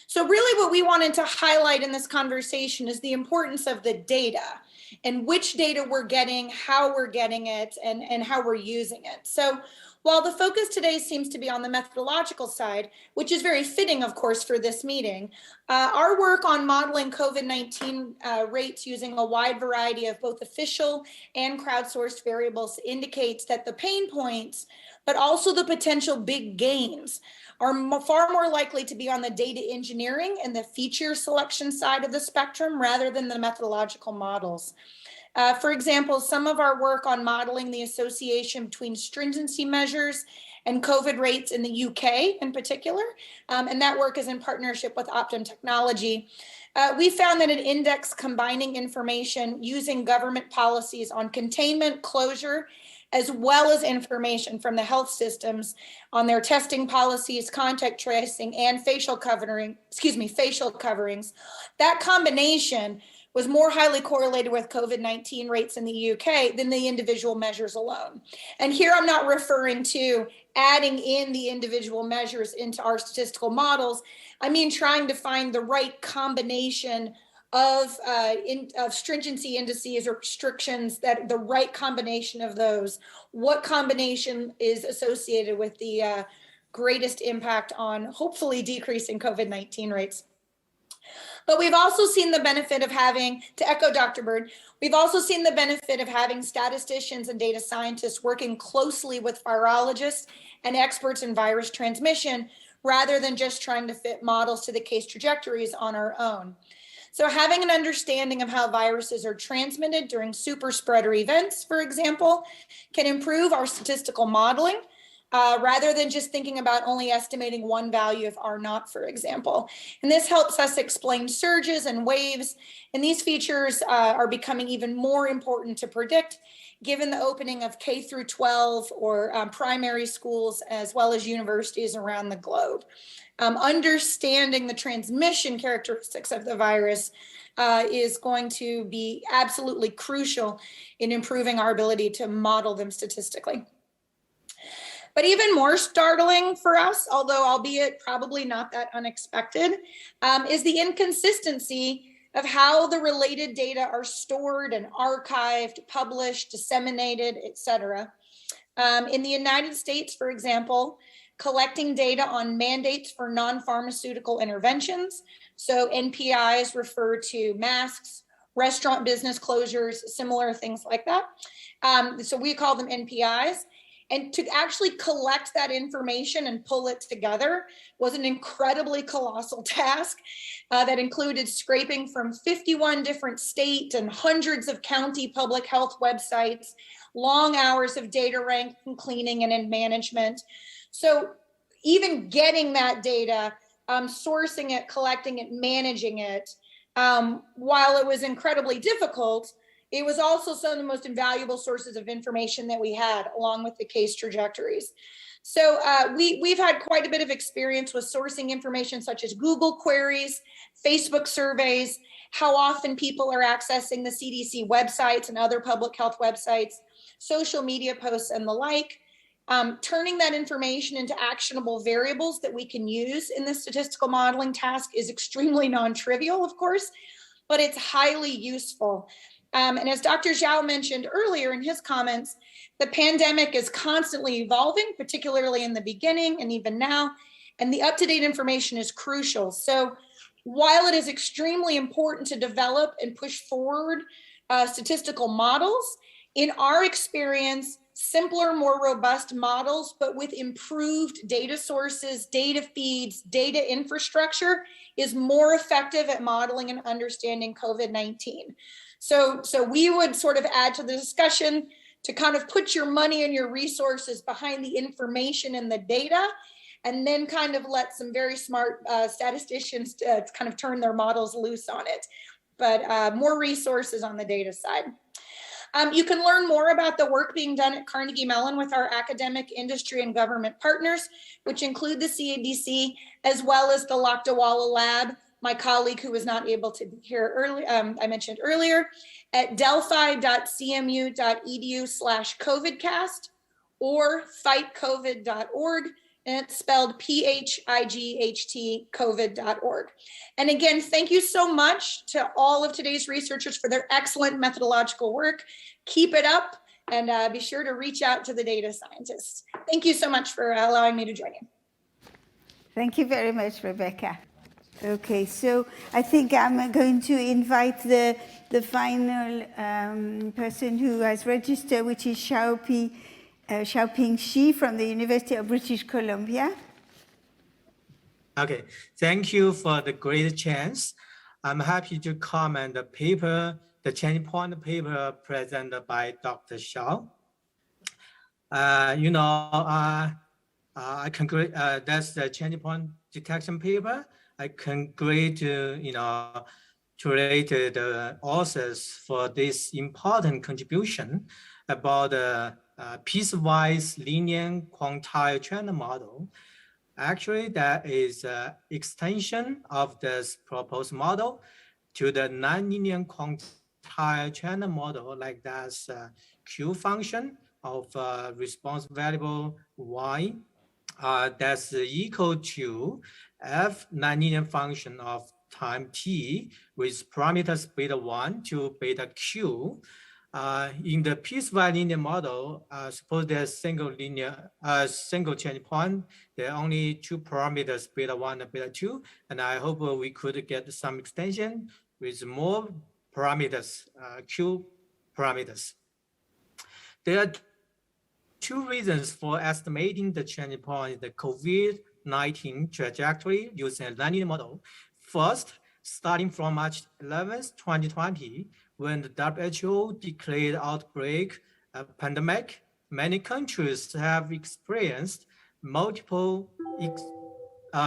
So really what we wanted to highlight in this conversation is the importance of the data and which data we're getting, how we're getting it, and how we're using it. So while the focus today seems to be on the methodological side, which is very fitting, of course, for this meeting, our work on modeling COVID-19 rates using a wide variety of both official and crowdsourced variables indicates that the pain points, but also the potential big gains, are far more likely to be on the data engineering and the feature selection side of the spectrum rather than the methodological models. For example, some of our work on modeling the association between stringency measures and COVID rates in the UK in particular, and that work is in partnership with Optum Technology. We found that an index combining information using government policies on containment, closure, as well as information from the health systems on their testing policies, contact tracing, and facial coverings. That combination was more highly correlated with COVID-19 rates in the UK than the individual measures alone. And here I'm not referring to adding in the individual measures into our statistical models. I mean trying to find the right combination of stringency indices or restrictions, that the right combination of those. What combination is associated with the greatest impact on hopefully decreasing COVID-19 rates? But we've also seen the benefit of having, to echo Dr. Bird, we've also seen the benefit of having statisticians and data scientists working closely with virologists and experts in virus transmission, rather than just trying to fit models to the case trajectories on our own. So having an understanding of how viruses are transmitted during super spreader events, for example, can improve our statistical modeling, rather than just thinking about only estimating one value of R naught, for example. And this helps us explain surges and waves. And these features are becoming even more important to predict, given the opening of K through 12 or primary schools, as well as universities around the globe. Understanding the transmission characteristics of the virus is going to be absolutely crucial in improving our ability to model them statistically. But even more startling for us, although albeit probably not that unexpected, is the inconsistency of how the related data are stored and archived, published, disseminated, etc. In the United States, for example, collecting data on mandates for non-pharmaceutical interventions. So NPIs refer to masks, restaurant business closures, similar things like that. So we call them NPIs. And to actually collect that information and pull it together was an incredibly colossal task that included scraping from 51 different state and hundreds of county public health websites, long hours of data ranking, cleaning, and in management. So even getting that data, sourcing it, collecting it, managing it, while it was incredibly difficult, it was also some of the most invaluable sources of information that we had, along with the case trajectories. So we've had quite a bit of experience with sourcing information such as Google queries, Facebook surveys, how often people are accessing the CDC websites and other public health websites, social media posts and the like. Turning that information into actionable variables that we can use in the statistical modeling task is extremely non-trivial, of course, but it's highly useful. And as Dr. Zhao mentioned earlier in his comments, the pandemic is constantly evolving, particularly in the beginning and even now, and the up-to-date information is crucial. So while it is extremely important to develop and push forward statistical models, in our experience, simpler, more robust models, but with improved data sources, data feeds, data infrastructure is more effective at modeling and understanding COVID-19. So we would sort of add to the discussion to kind of put your money and your resources behind the information and the data, and then kind of let some very smart statisticians kind of turn their models loose on it. But more resources on the data side. You can learn more about the work being done at Carnegie Mellon with our academic, industry, and government partners, which include the CADC, as well as the Lakdawala Lab, my colleague who was not able to be here early, I mentioned earlier, at delphi.cmu.edu/COVIDcast or fightcovid.org, and it's spelled PHIGHT COVID.org. And again, thank you so much to all of today's researchers for their excellent methodological work. Keep it up, and be sure to reach out to the data scientists. Thank you so much for allowing me to join you. Thank you very much, Rebecca. Okay, so I think I'm going to invite the final person who has registered, which is Xiaoping Shi from the University of British Columbia. Okay, thank you for the great chance. I'm happy to comment the paper, the change point paper presented by Dr. Shao. I congratulate, that's the change point detection paper. I congratulate, the authors for this important contribution about the piecewise linear quantile trend model. Actually, that is an extension of this proposed model to the nonlinear quantile trend model, like that's Q function of response variable Y that's equal to F nonlinear function of time t with parameters beta 1 to beta q In the piecewise linear model, suppose there's single change point. There are only two parameters, beta 1 and beta 2, and I hope we could get some extension with more parameters, Q parameters. There are two reasons for estimating the change point in the COVID-19 trajectory using a linear model. First, starting from March 11th, 2020, when the WHO declared outbreak of pandemic, many countries have experienced multiple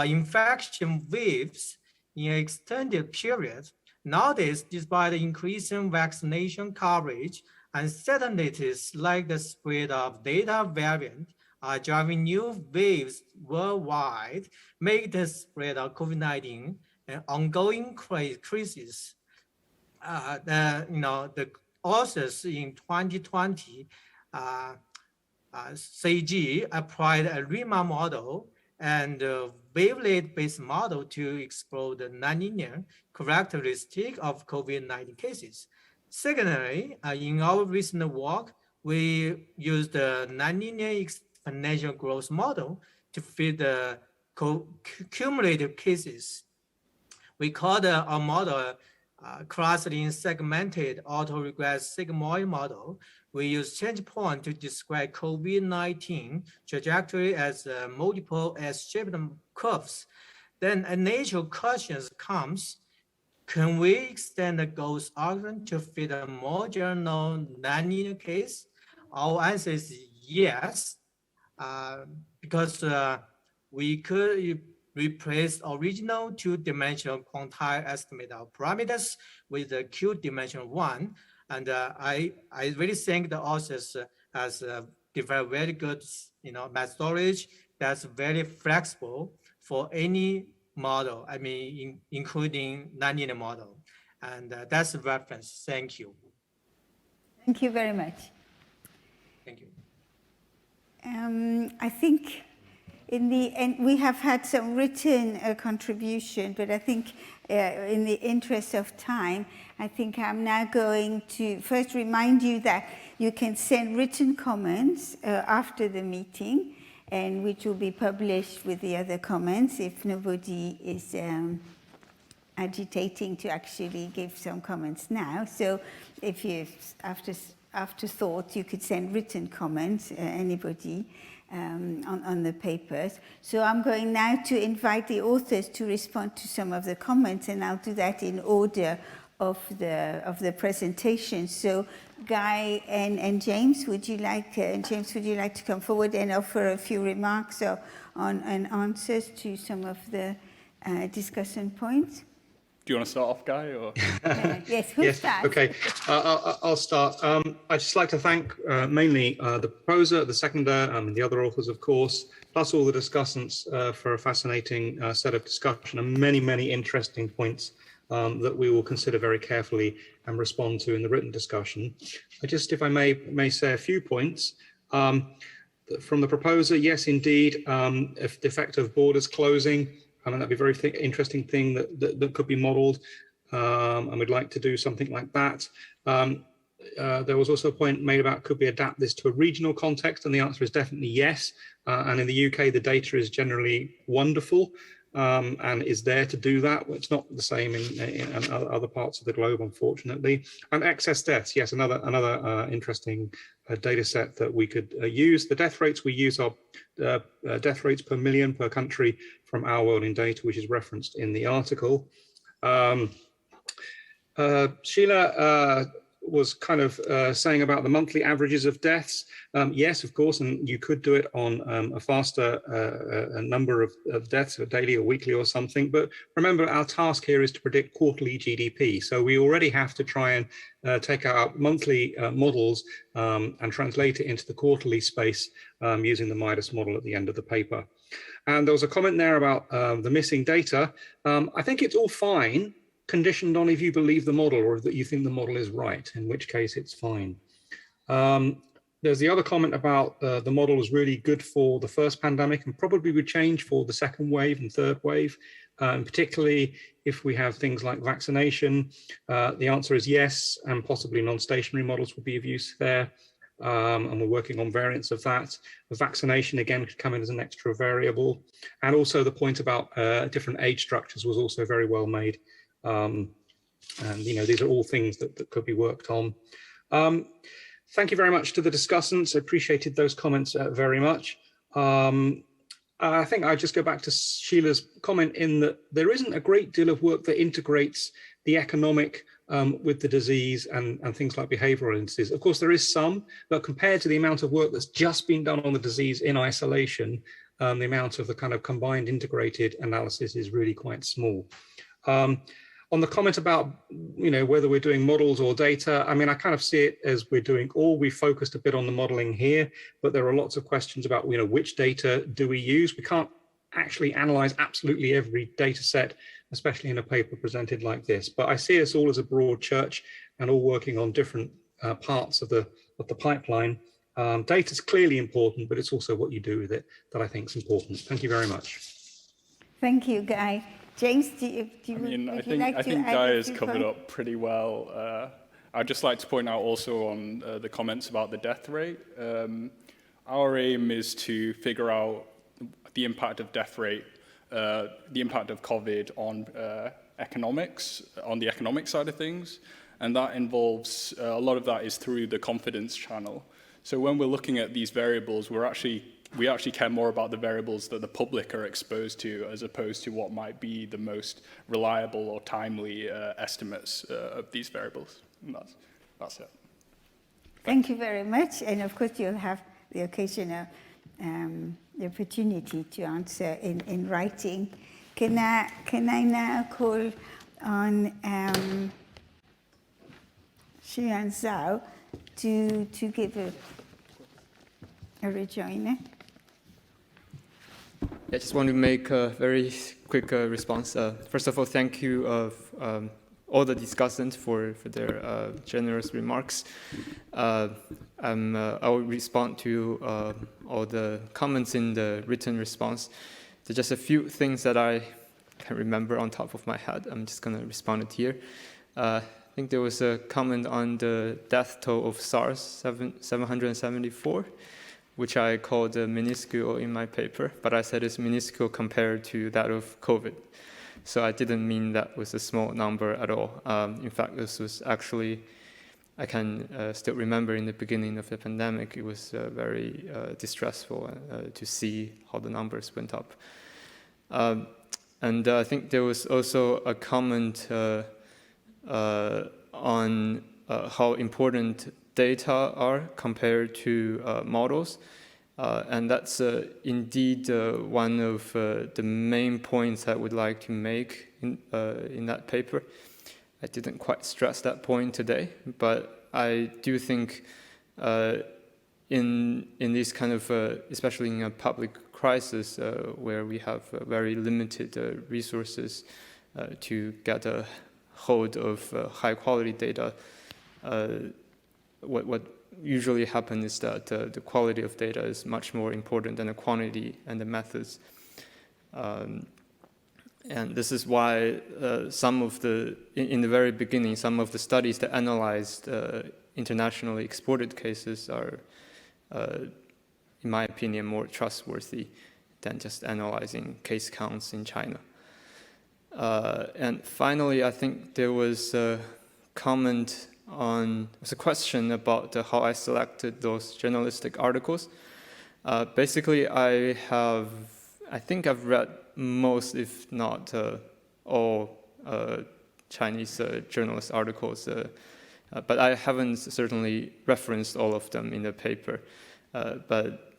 infection waves in an extended period. Nowadays, despite the increasing vaccination coverage, uncertainties like the spread of Delta variant are driving new waves worldwide, make the spread of COVID-19 an ongoing crisis. The authors in 2020, CG applied a Riemann model and a wavelet-based model to explore the nonlinear characteristic of COVID-19 cases. Secondly, in our recent work, we used the nonlinear exponential growth model to fit the cumulative cases. We call our model clustering segmented autoregressive sigmoid model. We use change point to describe COVID-19 trajectory as multiple S-shaped curves. Then a natural question comes, can we extend the Gauss algorithm to fit a more general nonlinear case? Our answer is yes, because we could replace original two-dimensional quantile estimate of parameters with the Q-dimensional one. And I really think the authors has developed very good methodology that's very flexible for any model, including nonlinear model. And that's the reference. Thank you. Thank you very much. Thank you. I think in the end, we have had some written contribution, but I think in the interest of time, I think I'm now going to first remind you that you can send written comments after the meeting, and which will be published with the other comments if nobody is agitating to actually give some comments now. So if you, after thought, you could send written comments, anybody, on the papers. So I'm going now to invite the authors to respond to some of the comments, and I'll do that in order of the presentation. So Guy and James, would you like to come forward and offer a few remarks on and answers to some of the discussion points? Do you want to start off, Guy? Or? Yes, who starts? Okay, I'll start. I'd just like to thank mainly the proposer, the seconder, and the other authors, of course, plus all the discussants for a fascinating set of discussion and many, many interesting points that we will consider very carefully and respond to in the written discussion. I just, if I may say a few points. From the proposer, yes, indeed, if the effect of borders closing, that'd be a very interesting thing that could be modeled, and we'd like to do something like that. There was also a point made about could we adapt this to a regional context, and the answer is definitely yes. And in the UK, the data is generally wonderful and is there to do that. It's not the same in other parts of the globe, unfortunately. And excess deaths, yes, another interesting data set that we could use. The death rates we use are death rates per million per country from Our World in Data, which is referenced in the article. Sheila was kind of saying about the monthly averages of deaths. Yes, of course, and you could do it on a faster number of deaths, or daily or weekly or something. But remember, our task here is to predict quarterly GDP. So we already have to try and take our monthly models and translate it into the quarterly space using the Midas model at the end of the paper. And there was a comment there about the missing data. I think it's all fine, conditioned on if you believe the model or that you think the model is right, in which case it's fine. There's the other comment about the model was really good for the first pandemic and probably would change for the second wave and third wave. and particularly if we have things like vaccination. The answer is yes, and possibly non-stationary models will be of use there. And we're working on variants of that. The vaccination, again, could come in as an extra variable. And also the point about different age structures was also very well made. And, you know, these are all things that could be worked on. Thank you very much to the discussants. I appreciated those comments very much. I think I'll just go back to Sheila's comment in that there isn't a great deal of work that integrates the economic with the disease and things like behavioral indices. Of course, there is some, but compared to the amount of work that's just been done on the disease in isolation, the amount of the kind of combined integrated analysis is really quite small. On the comment about, you know, whether we're doing models or data, I mean, I kind of see it as we're doing all. We focused a bit on the modeling here, but there are lots of questions about, you know, which data do we use? We can't actually analyze absolutely every data set, especially in a paper presented like this. But I see us all as a broad church and all working on different parts of the pipeline. Data is clearly important, but it's also what you do with it that I think is important. Thank you very much. Thank you, Guy. James, I think Guy has covered up pretty well. I'd just like to point out also on the comments about the death rate. Our aim is to figure out the impact of death rate, the impact of COVID on economics, on the economic side of things. And that involves, a lot of that is through the confidence channel. So when we're looking at these variables, we actually care more about the variables that the public are exposed to as opposed to what might be the most reliable or timely estimates of these variables. And that's it. Thank you very much. And of course, you'll have the occasional the opportunity to answer in writing. Can I now call on Xu and Zhao to give a rejoinder? I just want to make a very quick response. First of all, thank you of all the discussants for their generous remarks. I will respond to all the comments in the written response. There's just a few things that I can remember on top of my head. I'm just going to respond it here. I think there was a comment on the death toll of Sars, 774. Which I called minuscule in my paper, but I said it's minuscule compared to that of COVID. So I didn't mean that was a small number at all. In fact, this was actually, I can still remember in the beginning of the pandemic, it was very distressful to see how the numbers went up. And I think there was also a comment on how important data are compared to models. And that's indeed one of the main points I would like to make in that paper. I didn't quite stress that point today, but I do think in this kind of, especially in a public crisis where we have very limited resources to get a hold of high quality data, what usually happens is that the quality of data is much more important than the quantity and the methods. And this is why some of in the very beginning, some of the studies that analyzed internationally exported cases are, in my opinion, more trustworthy than just analyzing case counts in China. And finally, I think there was a comment was a question about how I selected those journalistic articles. Basically, I think I've read most, if not all, Chinese journalist articles, but I haven't certainly referenced all of them in the paper. But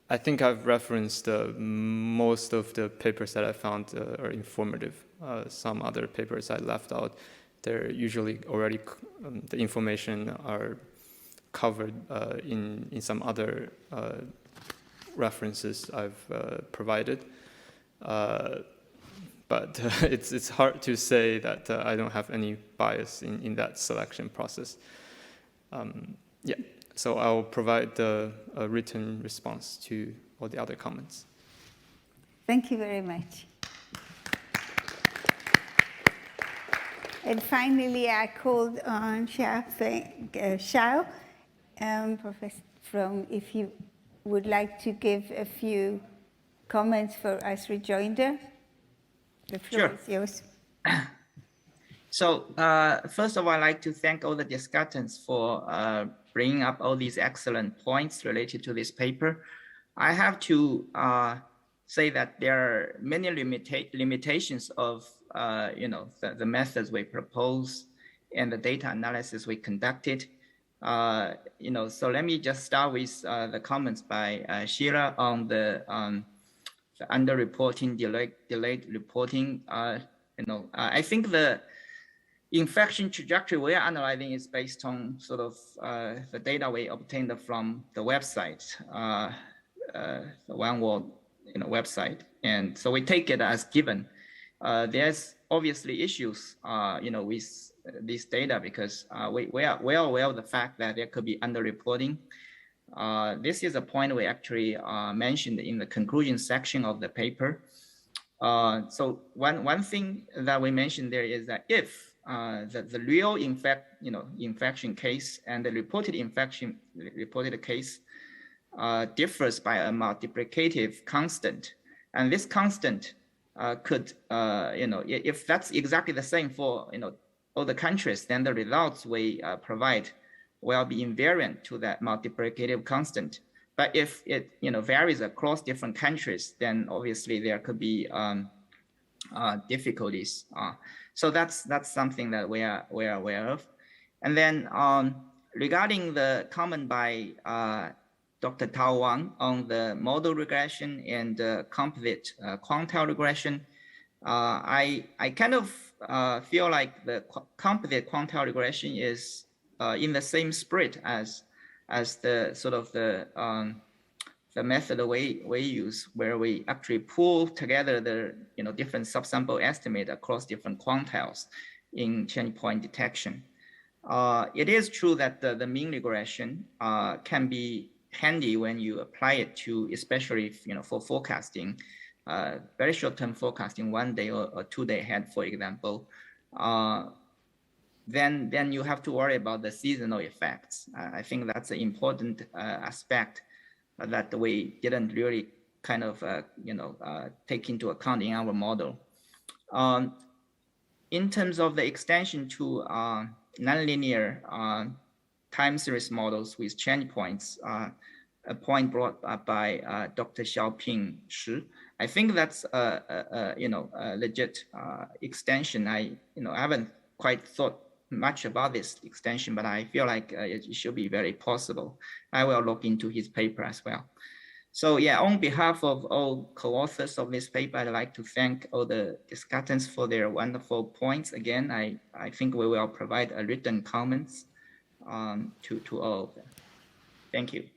I think I've referenced most of the papers that I found are informative. Some other papers I left out. They're usually already, the information are covered in some other references I've provided. But it's hard to say that I don't have any bias in that selection process. Yeah, so I'll provide a written response to all the other comments. Thank you very much. And finally, I called on Shao, Professor, if you would like to give a few comments for us rejoinder. The floor is yours. So first of all, I'd like to thank all the discussants for bringing up all these excellent points related to this paper. I have to say that there are many limitations of the methods we propose and the data analysis we conducted. So let me just start with the comments by Sheila on the underreporting, delayed reporting. I think the infection trajectory we are analyzing is based on sort of the data we obtained from the website, the One World website, and so we take it as given. There's obviously issues, with this data because we are well aware of the fact that there could be underreporting. This is a point we actually mentioned in the conclusion section of the paper. So one thing that we mentioned there is that if the real infection case and the reported case differs by a multiplicative constant, and this constant could, if that's exactly the same for all the countries, then the results we provide will be invariant to that multiplicative constant. But if it varies across different countries, then obviously there could be difficulties. So that's something that we are aware of. And then regarding the comment by Dr. Tao Wang on the model regression and composite quantile regression, I kind of feel like the composite quantile regression is in the same spirit as the sort of the method we use, where we actually pull together the different subsample estimate across different quantiles in change point detection. It is true that the mean regression can be handy when you apply it to, especially for forecasting, very short-term forecasting, 1 day or 2 day ahead, for example. Then you have to worry about the seasonal effects. I think that's an important aspect that we didn't really kind of take into account in our model. In terms of the extension to nonlinear time series models with change points, a point brought up by Dr. Xiaoping Shi, I think that's a legit extension. I haven't quite thought much about this extension, but I feel like it should be very possible. I will look into his paper as well. So yeah, on behalf of all co-authors of this paper, I'd like to thank all the discussants for their wonderful points. Again, I think we will provide a written comments to all of them. Thank you.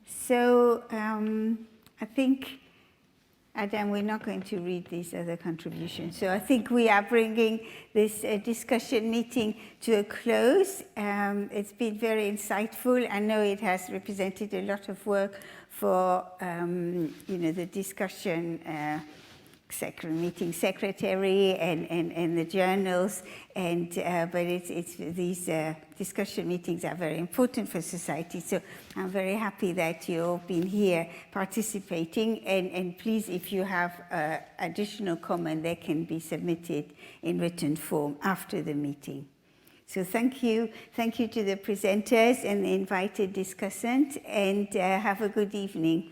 So I think, Adam, we're not going to read these other contributions. So I think we are bringing this discussion meeting to a close. It's been very insightful. I know it has represented a lot of work for the discussion meeting secretary and the journals, but these discussion meetings are very important for society. So I'm very happy that you've all been here participating, and please, if you have additional comment, they can be submitted in written form after the meeting. So thank you to the presenters and the invited discussants, and have a good evening.